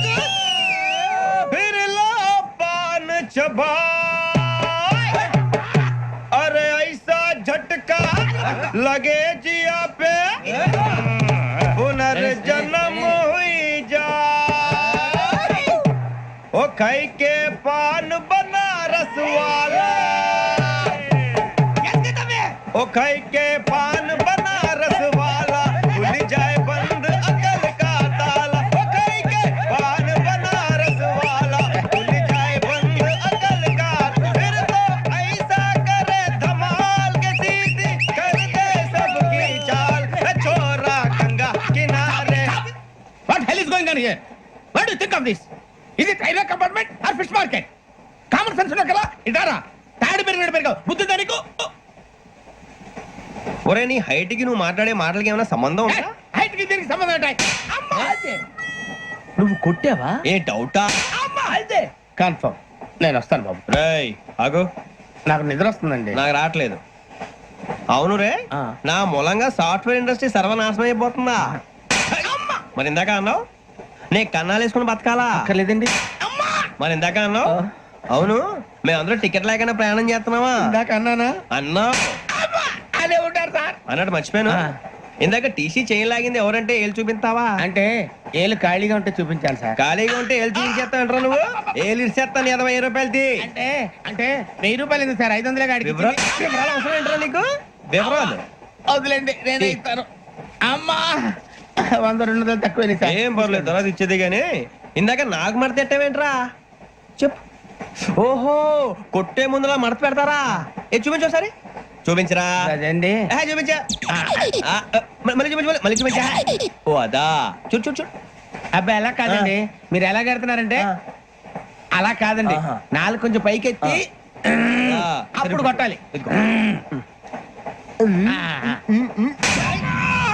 फिर ला पान चबा. अरे ऐसा झटका लगे जिया पे पुनर्जन्म हुई जा. ओ खाई के पान बनारस वाला ओ खाई के पान बनारस वाला खुल जाए बंद अकल का ताला. ओ खाई के पान बनारस वाला खुल जाए बंद अकल का. फिर तो ऐसा करे धमाल के सीधी कर दे सबकी चाल. छोरा गंगा किनारे. What hell is going on here? What do you think of this? Is it railway compartment or fish market? Common sense ఉన్న కదా ఇటారా. తాడు పెరిగావు బుద్ధి దానికి. ఒరే నీ హైట్ కి నువ్వు మాట్లాడే మాటలకి ఏమైనా సంబంధం ఉందా? హైట్ కి దీనికి సంబంధం ఉంటాయి. అమ్మా నువ్వు కొట్టావా? ఏ డౌటా? అమ్మా అయితే కన్ఫర్మ్. నేను వస్తాను బాబు. రేయ్ ఆగు, నాకు నిద్ర వస్తుందండి. నాకు రావట్లేదు. అవును రే, నా మూలంగా సాఫ్ట్వేర్ ఇండస్ట్రీ సర్వనాశనం అయిపోతుందా? మరి ఇందాక అన్నావు నీ కన్నాలు వేసుకుని బతకాలా? లేదండి. మరి ఇందాక అన్నావు అవును మేమందరూ టికెట్ లేకుండా ప్రయాణం చేస్తున్నావా? ఇందాక అన్నానా? అన్నావు. అదే ఉంటారు సార్. అన్నట్టు మర్చిపోయాను, ఇందాక టీసీ చేయి లాగింది ఎవరంటే ఏళ్ళు చూపిస్తావా? అంటే ఏళ్ళు ఖాళీగా ఉంటే చూపించాలి సార్. ఖాళీగా ఉంటే ఏళ్ళు చూపించేస్తానంటారా నువ్వు? ఏళ్ళు ఇచ్చేస్తాను 20 రూపాయలది. అంటే అంటే 1000 రూపాయలు ఎందుకు సార్? 500 గాడికి వివరాలు అవసరం ఏంటరా నీకు? వివరాలు వదిలేండి, నేనే ఇస్తాను. అమ్మా 100 200 తక్కువ సార్. ఏం పర్లేదు, తర్వాత ఇచ్చేది గానీ ఇందాక నాకు మడత ఎట్టవేంట్రా చెప్పు. ఓహో కొట్టే ముందులా మడత పెడతారా? ఏ చూపించు ఒకసారి. చూపించరా? అదండి. చూపించా. మళ్ళీ చూపించు, మళ్ళీ చూపించా. ఓ అదా, చూడు చూడు చూడు. అబ్బాయి ఎలా కాదండి, మీరు ఎలా కడుతున్నారంటే అలా కాదండి. నాలుగు కొంచెం పైకెత్తి అప్పుడు కొట్టాలి.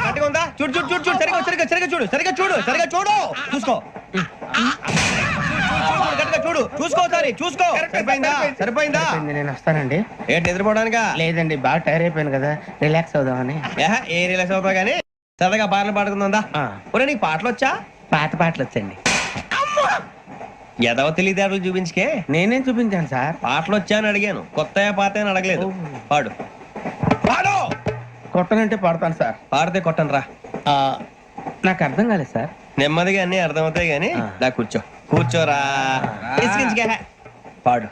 గట్టిగా ఉందా? చూడు చూడు చూడు చూడు. సరిగా సరిగా సరిగా చూడు, సరిగా చూడు, సరిగా చూడు. చూసుకో గట్టిగా చూడు, చూసుకో సరి చూసుకో. సరిపోయిందా? సరిపోయిందా? నేను వస్తానండి. ఏంటి నిద్రపోవడానికా? లేదండి, బాగా టైర్ అయిపోయాను కదా, రిలాక్స్ అవుదామని. ఏ రిలాక్స్ అవుతావు కానీ సరదాగా పాటలు పాడుకుందా? ఒరే నీకు పాటలు వచ్చా? పాత పాటలు వచ్చండి. ఎదవ తెలివితేటలు చూపించుకే. నేనేం చూపించాను సార్? పాటలు వచ్చా అని అడిగాను, కొత్త పాత అని అడగలేదు. పాడు పాడు. కొట్టనంటే పాడతాను సార్. పాడితే కొట్టను రా. నాకు అర్థం కాలేదు సార్. నెమ్మదిగా అన్ని అర్థమవుతాయి గానీ దా కూర్చో. కూర్చోరా. ఇసుకించుకే. పాడు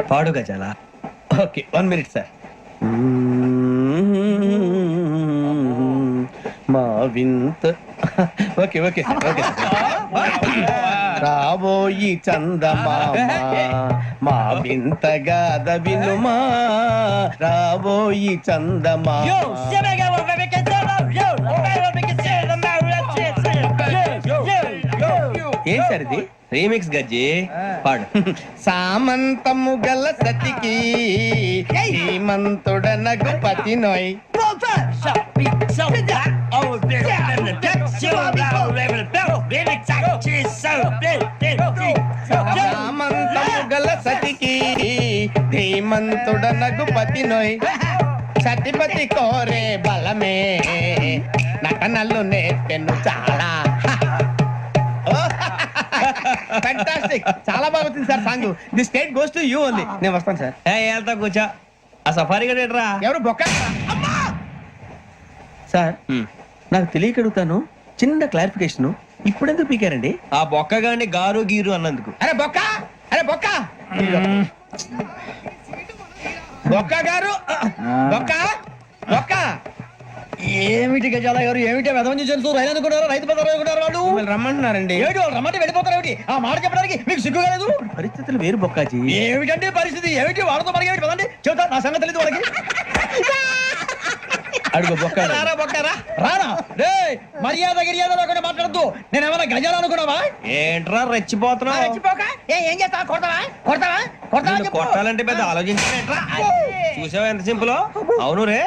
పాడు గజాల. Okay 1 minute sir. మా వింత. Okay okay sir, okay sir. రాబోయి చందమామ మా వింతగా వినుమా. రాబోయి చందమామ. ఏం సార్ ఇది? రీమిక్స్ గజ్జి. పాడు. సామంతము గల సతికి శ్రీమంతుడనగు పతి నోయ్. సామంతము గల సతికి ధీమంతుడనగు పతి నోయ్. సతిపతి కోరే బలమే నటనలు నేర్పెను చాలా. ఫ్యాంటాస్టిక్, చాలా బాగా వచ్చింది sir song. The state goes to you only. నేను వస్తాను సార్. వెళ్తా కూర్చో. ఆ సఫారీ గడేట్రా. ఎవరు బొక్క సార్? నాకు తెలియక అడుగుతాను, చిన్న క్లారిఫికేషన్. ఇప్పుడెందుకు పీకారండి? ఆ బొక్క గాని గారు గీరు అన్నందుకు. అరే బొక్క, అరే బొక్క, బొక్క గారు, బొక్క బొక్క ఏమిటి గజాల గారు ఏమిటి వెదవం చూసారు రైలు అనుకున్నారు రైతు బజార్ అనుకున్నారు వాళ్ళు రమ్మంటున్నారండి. ఏమిటి వాళ్ళు రమ్మంటే వెళ్ళిపోతారు ఏమిటి ఆ మాట చెప్పడానికి మీకు సిగ్గు కాలేదు పరిస్థితులు వేరు బొక్కాజీ. ఏమిటంటే పరిస్థితి ఏమిటి వాళ్ళతో మనకి ఏమిటి పదండి చెబుతా నా సంగతి తెలియదు వాళ్ళకి అడుగు బొక్క. రారా బొక్కరా రానా రే మర్యాద గిర్యాద లేకుండా మాట్లాడద్దు నేను ఏమైనా గజాలు అనుకున్నావా ఏంట్రా రెచ్చిపోతున్నావు ఏం చేస్తావా కొడతావా కొడతావా కొడతావా నిన్ను చెప్పు. కొట్టాలంటే పెద్ద ఆలోచించానేంట్రా చూసావా ఎంత సింపుల్ అవును రే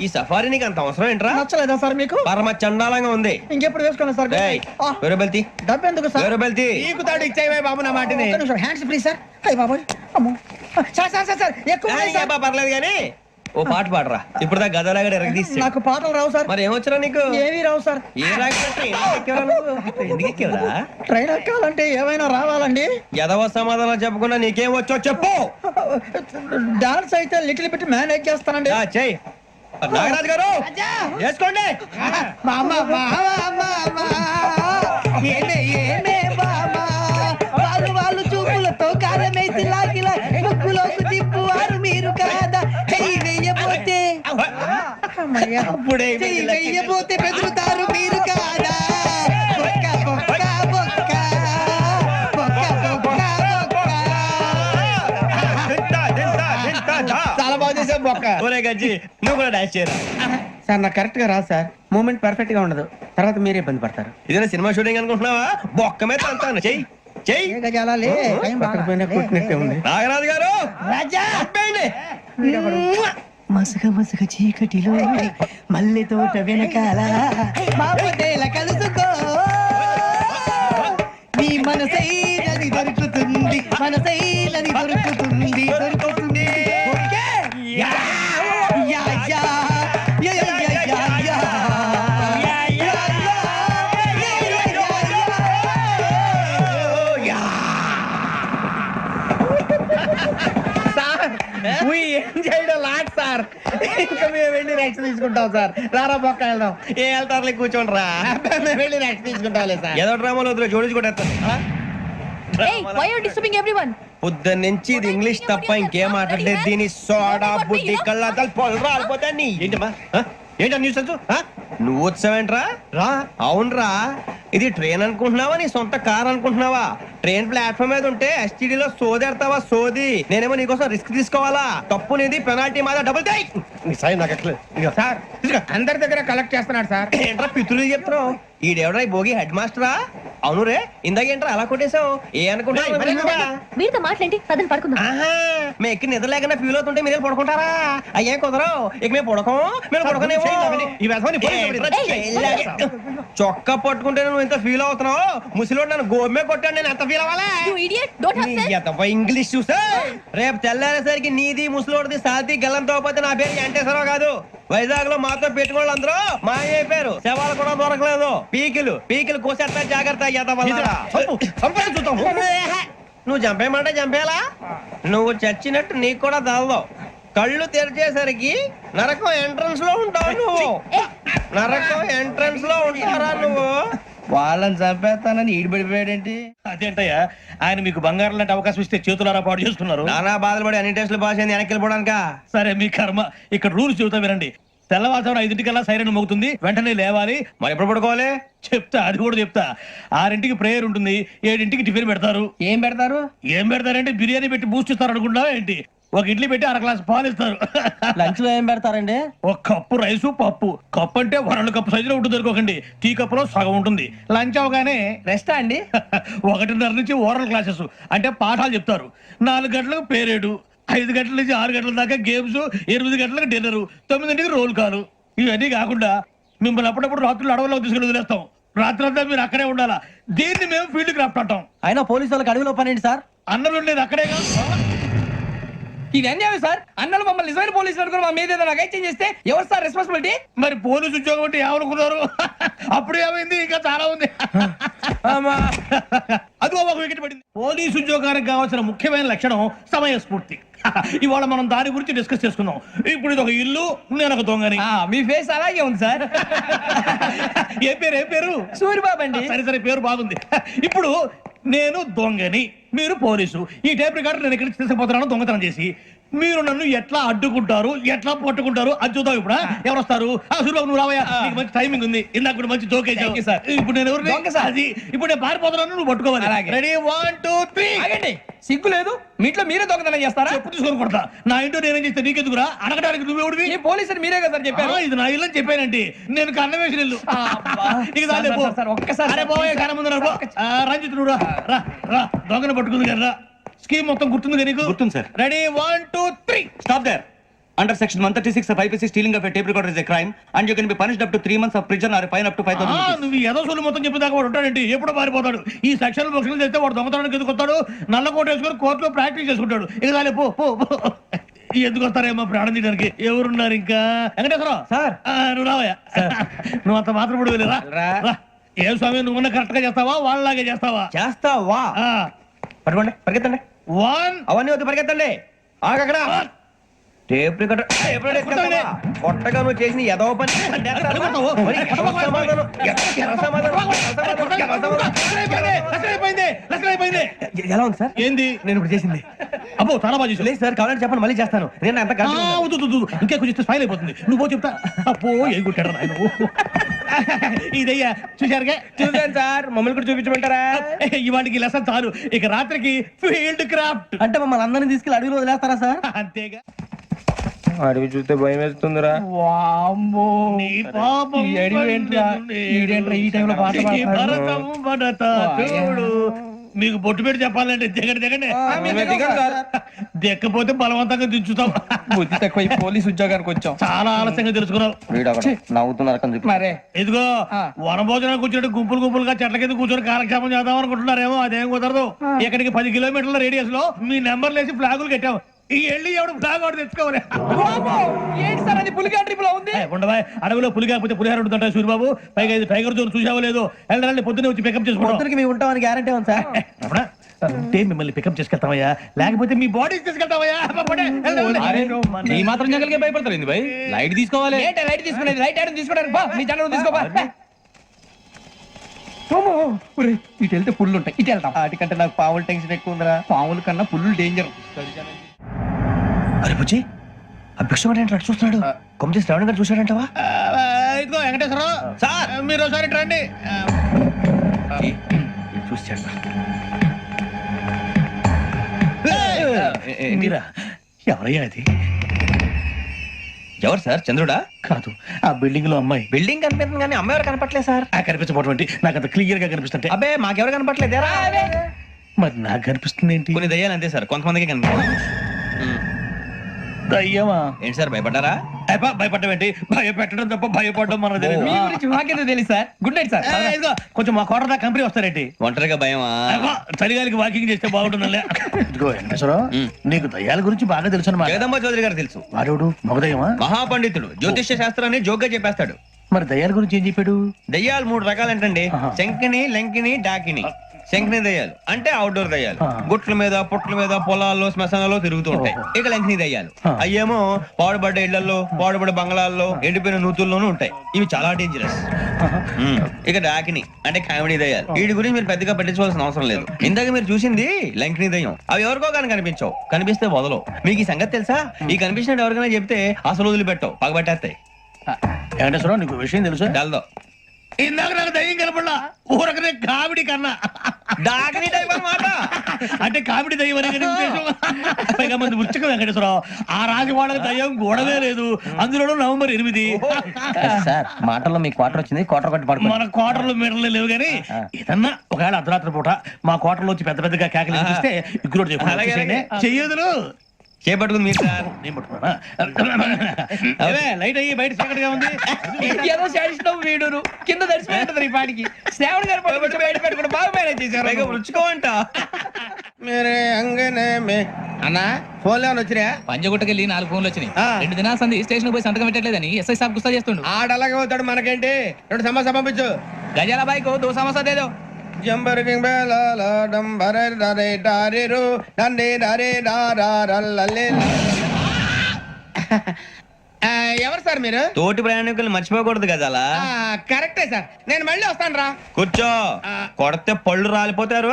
ఈ సఫారీ నీకు అంత అవసరం ఏంట్రా నచ్చలేదా సార్ మీకు పరమ చండాలంగా ఉంది ఇంకెప్పుడు వేసుకోండి సార్ వేరే బెల్తి డబ్బు ఎందుకు సార్ వేరే బెల్తి నీకు తాడు ఇచ్చాయి బాబు నా మాటని. హ్యాండ్స్ ప్లీజ్ సార్ అయ్యి బాబోయ్ అమ్మో సార్ సార్ సార్ సార్ ఎక్కువ ఉన్నాయి సార్. పర్లేదు కానీ ఓ పాట పాడరా ఇప్పుడు దా గదలాగడ ఎరగదీసి నాకు పాటలు రావు సార్ మరి ఏమొచ్చరా నీకు ఏమీ రావు సార్ ఏ రాకపోతే ఎందుకు ఎక్కేవరా ట్రైన్ ఎక్కాలంటే ఏమైనా రావాలండి ఎదవ సమాధానం చెప్పకుండా నీకేం వచ్చో చెప్పు డాన్స్ అయితే లిటిల్ బిట్ మేనేజ్ చేస్తానండి చెయ్యి నాగరాజు గారు వేసుకోండి వాళ్ళు చూపులతో కారమేసి లాగిలా ముక్కులోకి తిప్పువారు మీరు కాదా చెయ్యి వెయ్యబోతే అప్పుడే చెయ్యి వెయ్యబోతే బెదురుతారు మీరు కాదా బొక్క బొక్క బొక్క బొక్క బొక్క బొక్క. చాలా బాగా చేసావు బొక్క. ఒరే గజ్జి నువ్వు కూడా డాన్స్ చేయరా సార్ నాకు కరెక్ట్ గా రాదు సార్. మూమెంట్ పర్ఫెక్ట్ గా ఉండదు, తర్వాత మీరే ఇబ్బంది పడతారు. ఇదేనా సినిమా షూటింగ్ అనుకుంటున్నావా బొక్క మీద అంతాను చెయ్యి చెయ్యి గజాలే పక్కన పోయినా కొట్టినట్టే ఉంది. నాగరాజు గారు రాజా ఆపేయండి. మసక మసక చీకటిలో మల్లె తోట వెనకాల మాపదేల కలుసుకో నీ మనసైనది దొరుకుతుంది మనసైనది దొరుకుతుంది దొరుకుతుంది okay? Yeah, yeah, yeah, yeah, yeah, yeah, yeah, yeah. Yeah, yeah, yeah, yeah, yeah, yeah. Sir we enjoyed a lot, sir. ఇంకా మేము వెళ్ళి రెక్స్ తీసుకుంటాం సార్. రారా బొక్క వెళ్దాం. ఏ వెళ్తారులే కూర్చోండి రా మేము వెళ్ళి రెక్స్ తీసుకుంటాంలే సార్. ఏదో డ్రామాలో వద్దులే జోడించుకుంటా పొద్దున్న నుంచి ఇది ఇంగ్లీష్ తప్ప ఇంకేం మాట్లాడలేదు దీని సోడా బుద్ధి కళ్ళ పొలం రాలిపోతా నీ ఏంటమ్మా ఏంటా న్యూస్ నువ్వు వచ్చావేంట్రా రా అవునరా ఇది ట్రైన్ అనుకుంటున్నావా నీ సొంత కార్ అనుకుంటున్నావా ట్రైన్ ప్లాట్ఫామ్ మీద ఉంటే STD లో సోదేడతావా సోది నేనేమో నీకోసం రిస్క్ తీసుకోవాలా తప్పు నీది పెనాల్టీ మాదా డబుల్ టై నాకు ఎట్లా సార్ అందరి దగ్గర కలెక్ట్ చేస్తున్నాడు సార్. ఏంట్రా పితులు చెప్తున్నావు ఈడెవడ్రా ఈ భోగి హెడ్ మాస్టరా అవును రే ఇందాక ఏంట్రా అలా కొట్టేశావు ఏ అనుకుంటా మీతో మాట్లాడి పదని పడుకుందాం. మేము ఎక్కి నిద్ర లేకుండా ఫీల్ అవుతుంటే మీరు పడుకుంటారా అయ్యే కుదరవు ఇక మేము పడకం మేము పడకనేమో చొక్కా పట్టుకుంటే నువ్వు ఎంత ఫీల్ అవుతున్నావు ముసలివాడు నన్ను గోమే కొట్టాడు నేను ఎంత ఫీల్ అవ్వాలా ఇంగ్లీష్ చూస్తే రేపు తెల్లారేసరికి నీది ముసలోడిది సాతి గల్లంతో పోతే నా పేరు వెంకటేశ్వరరావు కాదు వైజాగ్ లో మాతో పెట్టుకోళ్ళు అందరూ మాయైపోయారు శవాలు కూడా దొరకలేదు పీకిలు కోసేస్తా జాగ్రత్త నువ్వు చంపేయమంటే చంపేలా నువ్వు చచ్చినట్టు నీకు కూడా తగదు కళ్ళు తెరిచేసరికి నరకం ఎంట్రన్స్ లో ఉంటావు నువ్వు నరకం ఎంట్రన్స్ లో ఉంటారా నువ్వు వాళ్ళని చంపేస్తానని ఈడిపడిపోయాడేంటి అదేంటయ్యా ఆయన మీకు బంగారం లాంటి అవకాశం ఇస్తే చేతులారా పాటు చేసుకున్నారు. నానా బాధలు పడి అన్ని టెస్టులు పాస్ అయింది వెనక్కి వెళ్ళిపోవడానికా సరే మీ కర్మ. ఇక్కడ రూల్స్ చెబుతా వినండి. తెల్లవారుజామున 5:00కల్లా సైరన్ మోగుతుంది, వెంటనే లేవాలి. మరి ఎప్పుడు పడుకోవాలి చెప్తా అది కూడా చెప్తా. 6:00కి ప్రేయర్ ఉంటుంది, 7:00కి టిఫిన్ పెడతారు. ఏం పెడతారు? ఏం పెడతారంటే బిర్యానీ పెట్టి బూస్ట్ ఇస్తారు అనుకుంటావా ఏంటి? ఒక ఇడ్లీ పెట్టి 1/2 గ్లాస్ పాలు ఇస్తారు. లంచ్ లో ఏం పెడతారండి? ఒక కప్పు రైసు పప్పు. కప్పు అంటే 1/2 కప్పు సైజులో ఉంటుంది అనుకోకండి. టీ కప్పులో సగం ఉంటుంది. లంచ్ అవగానే రెస్టా అండి? 1:30 నుంచి ఓరల్ క్లాసెస్ అంటే పాఠాలు చెప్తారు. 4 గంటలకు పేరేడు, 5 గంటల నుంచి 6 గంటల దాకా గేమ్స్, 8 గంటలకు డిన్నర్, 9ంటికి రోల్ కాలు. ఇవన్నీ కాకుండా మిమ్మల్ని అప్పుడప్పుడు రాత్రులు అడవుల్లో తీసుకుని వదిలేస్తాం. రాత్రంతా మీరు అక్కడే ఉండాలా. దీన్ని మేము ఫీల్డ్ క్రాఫ్ట్ అంటాం. అయినా పోలీసు వాళ్ళకి అడవిలో పనేంటి సార్? అన్నలు ఉండేది అక్కడే కాదు. ఇది అన్యాయం సార్. అన్నలు మమ్మల్ని నిజమైన పోలీసులు అనుకుని మా మీద ఏదైనా అగైత్యం చేస్తే ఎవరు సార్ రెస్పాన్సిబిలిటీ? మరి పోలీసు ఉద్యోగం అంటే ఏమనుకున్నారు? అప్పుడు ఏమైంది? ఇంకా చాలా ఉంది. అదిగో ఒక వికెట్ పడింది. పోలీసు ఉద్యోగానికి కావాల్సిన ముఖ్యమైన లక్షణం సమయస్ఫూర్తి. ఇవాళ మనం దాని గురించి డిస్కస్ చేసుకుందాం. ఇప్పుడు ఇది ఒక ఇల్లు, నేను ఒక దొంగని. మీ ఫేస్ అలాగే ఉంది సార్. ఏం పేరు? సూరిబాబు అండి. సరే పేరు బాగుంది. ఇప్పుడు నేను దొంగని, మీరు పోలీసు. ఈ టైప్ రికార్డు నేను ఇక్కడికి తీసుకుపోతున్నాను దొంగతనం చేసి. మీరు నన్ను ఎట్లా అడ్డుకుంటారు ఎట్లా పట్టుకుంటారు అది చూద్దాం ఇప్పుడు ఎవరు వస్తారు సూర్యబాబు నువ్వు రావయ్యా నీకు మంచి టైమింగ్ ఉంది ఇందాక కూడా మంచి జోక్ వేసావు ఇప్పుడు నేను ఎవరు అది ఇప్పుడు నేను పారిపోతున్నాను నువ్వు పట్టుకోవాలి రెడీ 1 2 3 సిగ్గు లేదు మీ ఇంట్లో మీరే దొంగతనం చేస్తారా? చెప్పు తీసుకొని కొడతా నా ఇంట్లో నేనేం చేస్తే నీకెందుకురా అడగడానికి నువ్వెవడివి ఈ పోలీసులు మీరే కదా సార్ చెప్పారు. ఇది నా ఇల్లు అని చెప్పానంటే నేను కన్న వేసిన ఇల్లు ఇక చాలే పో. సార్, ఒక్కసారి అరే పోయే కన్న ముందు రా పో. రంజిత్ నువ్వు రా రా రా దొంగను పట్టుకుంది కదా రా స్కీమ్ మొత్తం గుర్తుంది నీకు గుర్తుంది sir. Ready 1 2 3 Stop there. Under section 136 of IPC, stealing of a tape recorder is a crime, and you can be punished up to 3 months of prison or a fine up to 5,000 rupees. నువ్వు ఏదో సొల్లు మొత్తం చెప్పేదాకా వాడు ఉంటాడండి ఎప్పుడు పారిపోతాడు ఈ సెక్షన్ బుక్స్లు చేస్తే వాడు దొంగతనానికి ఎందుకు వస్తాడు నల్ల కోట వేసుకొని కోర్టులో ప్రాక్టీస్ చేసుకుంటాడు ఇక చాలే పో పో పో. ఎందుకు వస్తారేమో ప్రాణం తీయడానికి ఎవరున్నారు ఇంకా వెంకటేశ్వరరావు సార్. నువ్వు రావయ్యా నువ్వు అంత మాత్రం ఇప్పుడు వెళ్ళి రా ఏ స్వామి నువ్వు కరెక్ట్ గా చేస్తావా వాళ్ళలాగే చేస్తావా చేస్తావా పట్టుకోండి పరిగెత్తండి 1 అవన్నీ వద్దు పరిగెత్తండి ఆగక్కడ టేప్ రికార్డర్ కొట్టగా నువ్వు చేసిన ఏదో పని ఎలా ఉంది సార్ ఏంది నేను ఇప్పుడు చేసింది అబ్బో చాలా బాగా చేసావు. లేదు సార్ కావాలంటే చెప్పండి మళ్ళీ చేస్తాను నేను అంత వద్దు, వద్దు, వద్దు. ఇంకా కొంచెం స్మైల్ అయిపోతుంది నువ్వు పో చెప్తా అబ్బో ఏం కొట్టాడు నాయన ఇదయ్యా చూశారుగా చూసాను సార్, మమ్మల్ని కూడా చూపించమంటారా? ఇవాటికి లెసన్ చాలు ఇక రాత్రికి ఫీల్డ్ క్రాఫ్ట్ అంటే మమ్మల్ని అందరినీ తీసుకెళ్ళి అడుగులో వదిలేస్తారా సార్ అంతేగా అడవి చూస్తే భయం వేస్తుందిరా. నీ పాపం ఈ అడవి ఏంట్రా? ఈడేంట్రా ఈ టైంలో పాట ఈ పాడుతున్నాడు? భరతం భరత చూడు మీకు బొట్టు పెట్టి చెప్పాలంటే దిగండి దిగండి దిక్కపోతే బలవంతంగా దించుతాం బుద్ధి తక్కువ ఈ పోలీస్ ఉద్యోగానికి వచ్చాం. చాలా ఆలస్యంగా తెలుసుకున్నావు నవ్వుతున్నారు మరే ఇదిగో వనభోజనానికి కూర్చొని గుంపులు గుంపులుగా చెట్ల కింద కూర్చొని కాలక్షేపం చేద్దాం అనుకుంటున్నారేమో అదేం కుదరదు ఇక్కడికి 10 కిలోమీటర్ల రేడియస్ లో మీ నెంబర్లు వేసి ఫ్లాగులు కట్టాం ఈ వెళ్ళి ఎవడు ఫ్లాగ్ ఒకటి తెచ్చుకోవాలి ఏంటి సార్ అది పులిగా ట్రిప్ ఉంది? ఉండవా అడవిలో పులి కాకపోతే పులిహార ఉంటుంటా సూర్యబాబు పైగా ఇది టైగర్ జోన్ చూసావో లేదో వెళ్ళాలి పొద్దున్నే వచ్చి పికప్ చేసుకుంటాం మేము ఉంటామని గ్యారంటీ ఉంది సార్ అంటే మిమ్మల్ని పికప్ చేసుకెళ్తామయ్యా లేకపోతే మీ బాడీ తీసుకెళ్తామయ్యా ఈ మాత్రం జంగల్కే భయపడతారు భయ్ లైట్ తీసుకోవాలి ఏంటి లైట్ తీసుకునేది? లైట్ ఆడని తీసుకోవడానికి బా మీ జనం తీసుకోబా. ఇటు వెళ్తే పుల్లు ఉంటాయి ఇటు వెళ్తాం. వాటికంటే నాకు పావులు టెన్షన్ ఎక్కువ ఉందిరా పాముల కన్నా పుల్లు డేంజర్. అరే బుజ్జి ఆ భిక్షం ఏంటంటే చూస్తున్నాడు కొమ్మ శ్రావణ్ గారు చూశాడంటవా ఇదిగో వెంకటేశ్వరరావు సార్ మీరు ఒకసారి రండి చూశాడు మీరా ఎవరయ్యా అది ఎవరు సార్ చంద్రుడా కాదు ఆ బిల్డింగ్ లో అమ్మాయి బిల్డింగ్ కనిపిస్తుంది కానీ అమ్మాయి ఎవరు కనపట్లేదు సార్ కనిపించబోటువంటి నాకు అంత క్లియర్ గా కనిపిస్తుంటే అబ్బే మాకెవరు కనపట్లేదేరా మరి నాకు కనిపిస్తుంది ఏంటి కొన్ని దయ్యాలు అంతే సార్ కొంతమందికి కనిపిస్తాయి అయ్యమా ఏంటి సార్ భయపడ్డారా భయపడడం ఏంటి భయపెట్టడం తప్ప భయపడడం మనకు తెలియదు మీ గురించి మాకేదో తెలుసు సార్. Good night sir. ఇదిగో కొంచెం మా కోట దాకా కంపెనీ వస్తారేంటి ఒంటరిగా భయమా చలిగాలికి వాకింగ్ చేస్తే బాగుంటుందిలే ఇదిగో వెంకటేశ్వరరావు నీకు దయ్యాల గురించి బాగా తెలుసు అనమాట జగదంబ చౌదరి గారు తెలుసు వాడోడు మగదయ్యమా మహాపండితుడు జ్యోతిష్య శాస్త్రాన్ని జోగ్గా చెప్పేస్తాడు మరి దయ్యాల గురించి ఏం చెప్పాడు దయ్యాలు 3 రకాలంటండి శంకిని లంకిని డాకిని శంకిని దయ్యాలు అంటే అవుట్డోర్ దయ్యాలు గుట్ల మీద పుట్ల మీద పొలాల్లో శ్మశానాల్లో తిరుగుతూ ఉంటాయి ఇక లంకిని దయ్యాలు అయ్యేమో పాడుబడ్డ ఇళ్లలో పాడుబడ్డ బంగ్లాల్లో ఎండిపోయిన నూతుల్లోనూ ఉంటాయి ఇవి చాలా డేంజరస్ ఇక డాకిని అంటే కామెడీ దయ్యాలు వీటి గురించి మీరు పెద్దగా పట్టించుకోవాల్సిన అవసరం లేదు ఇందాక మీరు చూసింది లంకిని దయ్యం అవి ఎవరికో కానీ కనిపించవు కనిపిస్తే వదలవు మీకు ఈ సంగతి తెలుసా ఈ కనిపించినట్టు ఎవరికైనా చెప్తే అసలు వదిలిపెట్టవు పగబట్టేస్తాయి వెంకటేశ్వరరావు నీకు విషయం తెలుసు డల్దో ఇందాక నాకు దయ్యం కనపడలా ఊరకనే కామెడీ కన్నా డాకిని టైప్ అన్నమాట అంటే కామెడీ దయ్యం అనే కదా ఉద్దేశం. పైగా మంది ఉచ్చక వెంకటేశ్వరరావు ఆ రాజు వాళ్ళకి దయ్యం గొడవే లేదు అందులో నవంబర్ 8 సార్ మాటల్లో మీ క్వార్టర్ వచ్చింది క్వార్టర్ కొట్టి పడుకో మన క్వార్టర్లు మీటర్లు లేవు కానీ ఏదన్నా ఒకవేళ అర్ధరాత్రి పూట మా క్వార్టర్లో వచ్చి పెద్ద పెద్దగా కేకలు చూస్తే ఇగ్గురు చెయ్యదులు చేపట్టుకుంది మీరు సార్ నేను పట్టుకున్నా లైట్ అయ్యి బయట చీకటిగా ఉంది ఏదో శాడిస్ట్ వీడును కింద దర్శనం ఈ పాటికి శ్రావణ్ గారు పట్టుకుంటే బయట పెట్టుకుంటే బాగా మేనేజ్ చేశారు. రుచుకోవంట మీరే అంగనే అన్నా ఫోన్ లో వచ్చినాయా? పంజగుట్టకెళ్ళి 4 ఫోన్లు వచ్చినాయి 2 దినాల సంది స్టేషన్ పోయి సంతకం పెట్టలేదని ఎస్ఐ సాబ్ గుస్తా చేస్తుండు ఆడలాగే పోతాడు మనకేంటి 2 సమస్య పంపించు. గజాల బైక్ 2 సమస్య దేదో జంబర్ కింగ్ బేలాల డంబరే డరే డారిరు నందే డరే డారారల్లలే. ఎవరు సార్ మీరు? తోటి ప్రయాణికులు మర్చిపోకూడదు గజాల. కరెక్టే సార్, నేను మళ్ళీ వస్తాను రా. కూర్చో, కొడితే పళ్ళు రాలిపోతారు.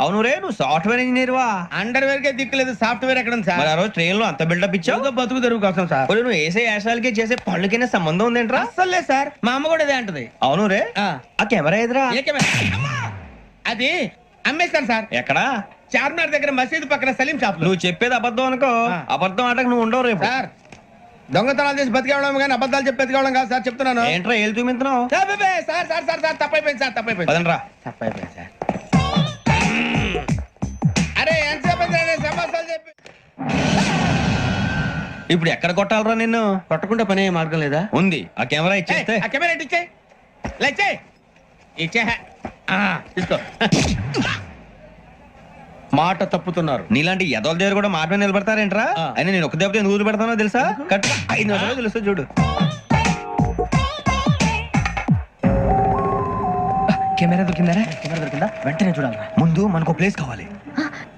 అవును రే, నువ్వు సాఫ్ట్వేర్ ఇంజనీర్ వా? అండర్వేర్ కే దిక్కులేదు, సాఫ్ట్వేర్ ఎక్కడ ఉంది మరి సార్? ఆ రోజు ట్రైన్ లో అంత బిల్డప్ ఇచ్చావు. బతుకు తెరువు కోసం సార్. ఒరేయ్, నువ్వు వేసే యాశాలకి చేసే పళ్ళకైనా సంబంధం ఉందేంట్రా? అస్సలు లేదు సార్, మా అమ్మ కూడా ఇదే అంటది. అవును రే, ఆ కెమెరా ఎదురా? ఏ కెమెరా? అమ్మా! అది అమ్మేస్తాను సార్. ఎక్కడా? చార్మినార్ దగ్గర మసీదు పక్కన సలీం షాప్ లో. నువ్వు చెప్పేది అబద్ధం అనుకో. అబద్ధం ఆటకు నువ్వు ఉండవు రేపు. సార్, దొంగతనాలు చేసి బతికేవడం కానీ అబద్ధాలు చెప్పి బతికేవడం కాదు సార్, చెప్తున్నాను. ఏంట్రా ఏళ్ళు చూపించినావు? Sir sir sir sir sir తప్పైపోయింది సార్, తప్పైపోయింది. పదండ్రా. తప్పైపోయింది సార్. అరే ఎంతసేపు సమాసాలు చెప్పి ఇప్పుడు ఎక్కడ కొట్టాలరా నిన్ను? కొట్టకుండా పనే మార్గం లేదా? ఉంది, ఆ కెమెరా ఇచ్చేస్తే. ఆ కెమెరా ఇచ్చే లేచే ఇచ్చే తీసుకో. మాట తప్పుతున్నారు. నీలాంటి ఎదల దగ్గర కూడా మాట మీద నిలబడతారేంట్రా? అయినా నేను ఒక దెబ్బతో ఎందుకు పెడతానో తెలుసా? కరెక్ట్ 5 నిమిషాలు తెలుసు చూడు. కెమెరా దొరికిందా? కెమెరా దొరికిందా? వెంటనే చూడాలి. ముందు మనకు ప్లేస్ కావాలి.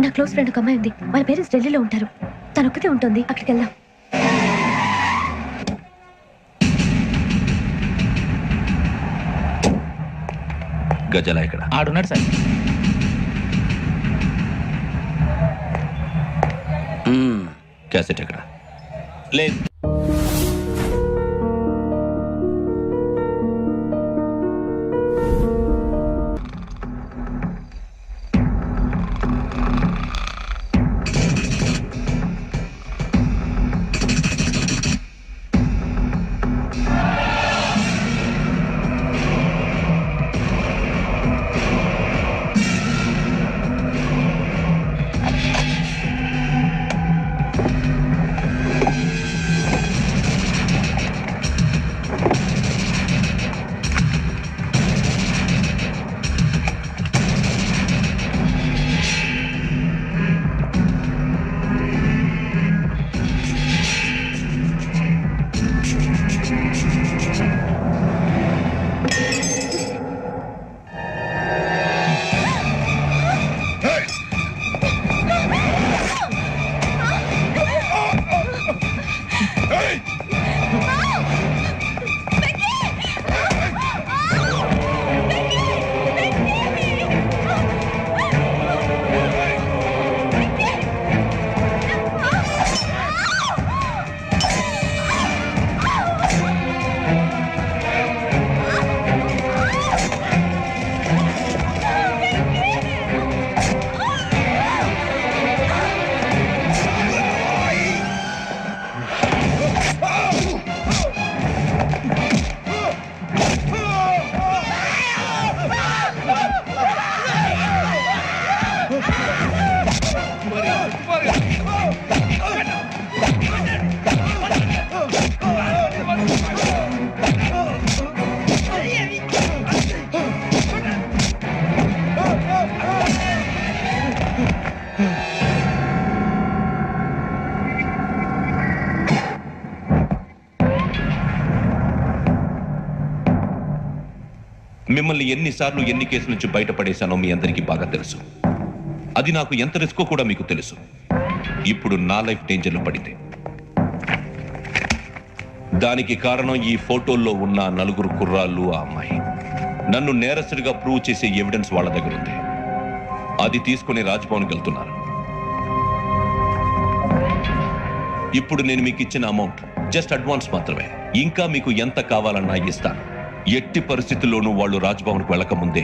నా క్లోజ్ ఫ్రెండ్ ఒక అమ్మాయి ఉంది, వాళ్ళ పేరెంట్స్ ఢిల్లీలో ఉంటారు. తను ఒక్కతే ఉంటుంది, అక్కడికి వెళ్దాం. గజాల ఇక్కడ ఆడున్నాడు సార్. క్యాసెట్ ఎక్కడ? లేదు. మిమ్మల్ని ఎన్నిసార్లు ఎన్ని కేసుల నుంచి బయటపడేశానో మీ అందరికీ బాగా తెలుసు. అది నాకు ఎంత రిస్కో కూడా మీకు తెలుసు. ఇప్పుడు నా లైఫ్ డేంజర్లో పడింది. దానికి కారణం ఈ ఫోటోల్లో ఉన్న 4 కుర్రాళ్ళు, ఆ అమ్మాయి. నన్ను నేరస్తుడిగా ప్రూవ్ చేసే ఎవిడెన్స్ వాళ్ళ దగ్గర ఉంది. అది తీసుకుని రాజ్భవన్కి వెళ్తున్నారు. ఇప్పుడు నేను మీకు ఇచ్చిన అమౌంట్ జస్ట్ అడ్వాన్స్ మాత్రమే. ఇంకా మీకు ఎంత కావాలన్నా ఇస్తాను. ఎట్టి పరిస్థితుల్లోనూ వాళ్ళు రాజ్భవన్కు వెళ్ళక ముందే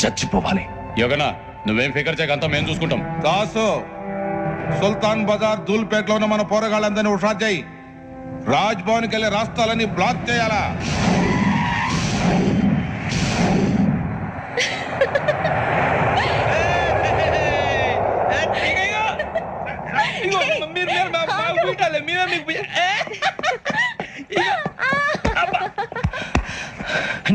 చచ్చిపోవాలి. యోగనా, నువ్వేం ఫికర్ చేయకంతా మేము చూసుకుంటాం. దాసు, సుల్తాన్ బజార్ ధూల్పేటలో ఉన్న మన పోరగాళ్ళందరినీ హుషారు చేయి. రాజ్ భవన్కి వెళ్ళే రాష్ట్రాలని బ్లాక్ చేయాలా?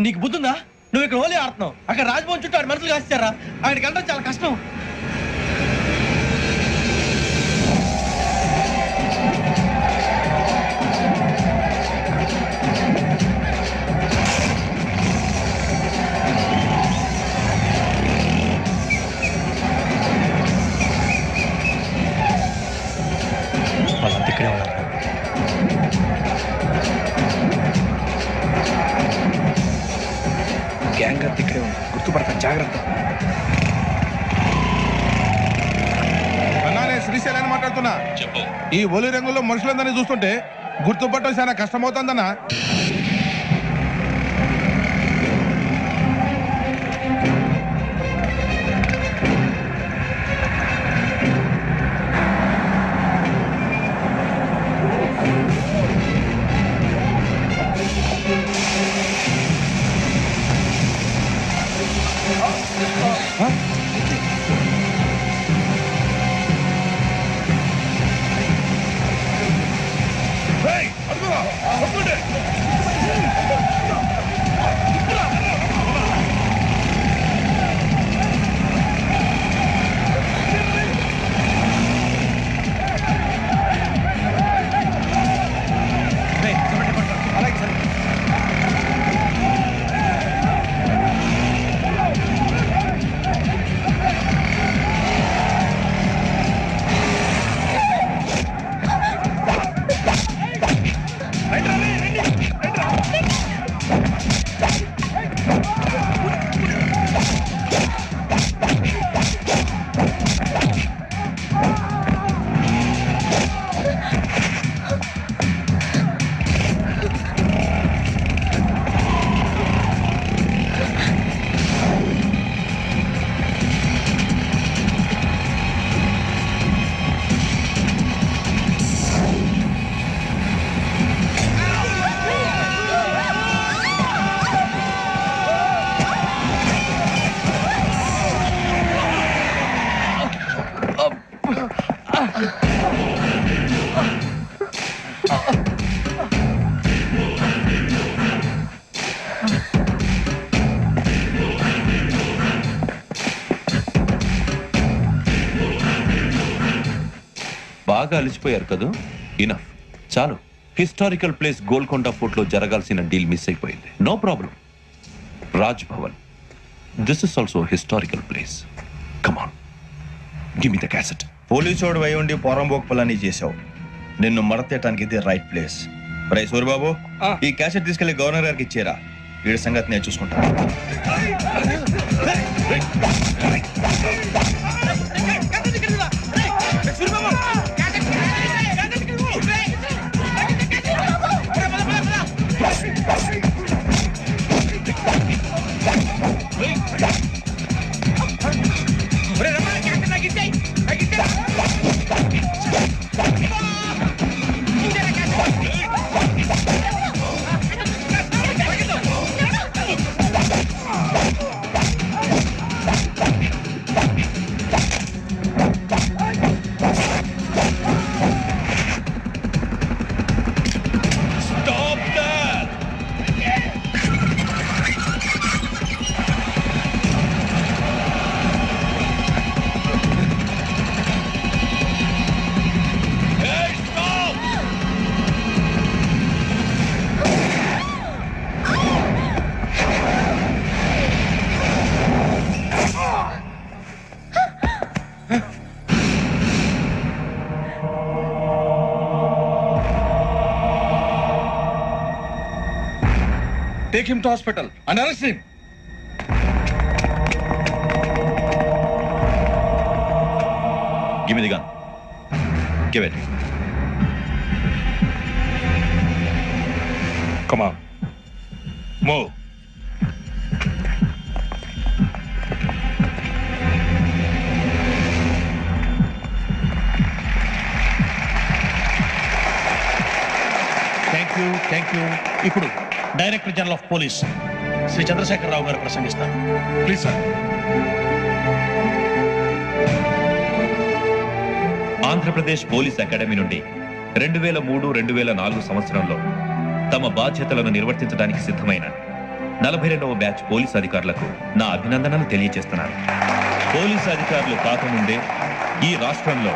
నీకు బుద్ధుందా? నువ్వు ఇక్కడ హోలీ ఆడుతున్నావు, అక్కడ రాజ్భవన్ చుట్టూ ఆడి మనుషులు కాస్తారా? అక్కడికి వెళ్ళడం చాలా కష్టం. వాళ్ళంతా ఇక్కడే ఉన్నారు. జాగ్రత్త, ఇక్కడే ఉంది, గుర్తుపడతాను, జాగ్రత్త. అన్నా నేను శ్రీశైలాన్ని మాట్లాడుతున్నా. చెప్పు. ఈ ఒలి రంగుల్లో మనుషులందరినీ చూస్తుంటే గుర్తుపట్టడం చాలా కష్టమవుతుందన్నా. బాగా అలిసిపోయారు కదా, ఇనఫ్, చాలు. హిస్టారికల్ ప్లేస్ గోల్కొండ ఫోర్ట్ లో జరగాల్సిన డీల్ మిస్ అయిపోయింది. No problem. Raj Bhavan, this is also historical place. Come on, give me the cassette. పోలీసోడు అయి ఉండి పొరంబోకు పని చేసావు. నిన్ను మడతేయటానికి ఇది రైట్ ప్లేస్. రై సూరిబాబు, ఈ క్యాసెట్ తీసుకెళ్లి గవర్నర్ గారికి ఇచ్చేరా. వీడి సంగతి నేను చూసుకుంటాను. Take him to hospital and arrest him. Give me the gun. Give it. Come on. Move. Thank you. ఇప్పుడు director general of police Shri Chandrasekhara Rao గారు ప్రసంగిస్తారు. Please, sir. Andhra Pradesh police academy నుండి 2003-2004 సంవత్సరంలో తమ బాధ్యతలను నిర్వర్తించడానికి సిద్ధమైన 42వ బ్యాచ్ పోలీస్ అధికారులకు నా అభినందనలు తెలియజేస్తున్నాను. పోలీసు అధికారులు కాకముందే ఈ రాష్ట్రంలో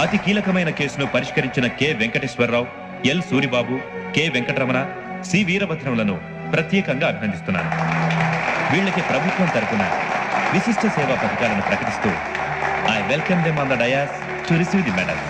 అతి కీలకమైన కేసును పరిష్కరించిన K Venkateswara Rao, L Suribabu, K Venkataramana, C వీరభద్రములను ప్రత్యేకంగా అభినందిస్తున్నాను. వీళ్ళకి ప్రభుత్వం తరపున విశిష్ట సేవా పథకాలను ప్రకటిస్తూ I welcome them on the dais to receive the medal.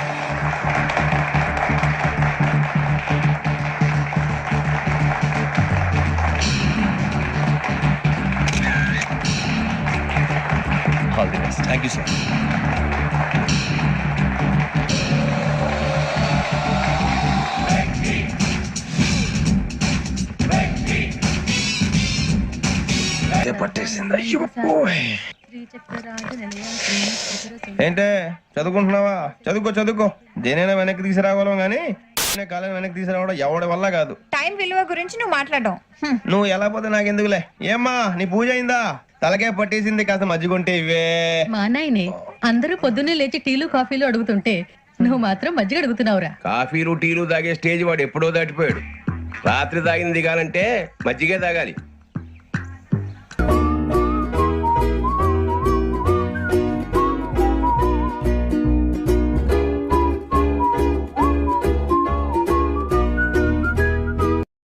పట్టేసింది ఏంటే చదువుకుంటున్నావా? చదువుకో దేనైనా వెనక్కి తీసుకురావాలం గానీ కాలం వెనక్కి తీసుకురావడం ఎవడి వల్ల కాదు. టైం విలువ గురించి నువ్వు మాట్లాడడం నువ్వు ఎలా పోతే నాకెందుకులే. ఏమ్మా నీ పూజ అయిందా? తలకే పట్టేసింది, కాస్త మజ్జిగుంటే ఇవే. మా నాయనే అందరూ పొద్దున్నే లేచి టీలు కాఫీలు అడుగుతుంటే నువ్వు మాత్రం మజ్జిగ అడుగుతున్నావురా. కాఫీలు టీలు తాగే స్టేజ్ వాడు ఎప్పుడో దాటిపోయాడు. రాత్రి తాగింది దిగాలంటే మజ్జిగే తాగాలి.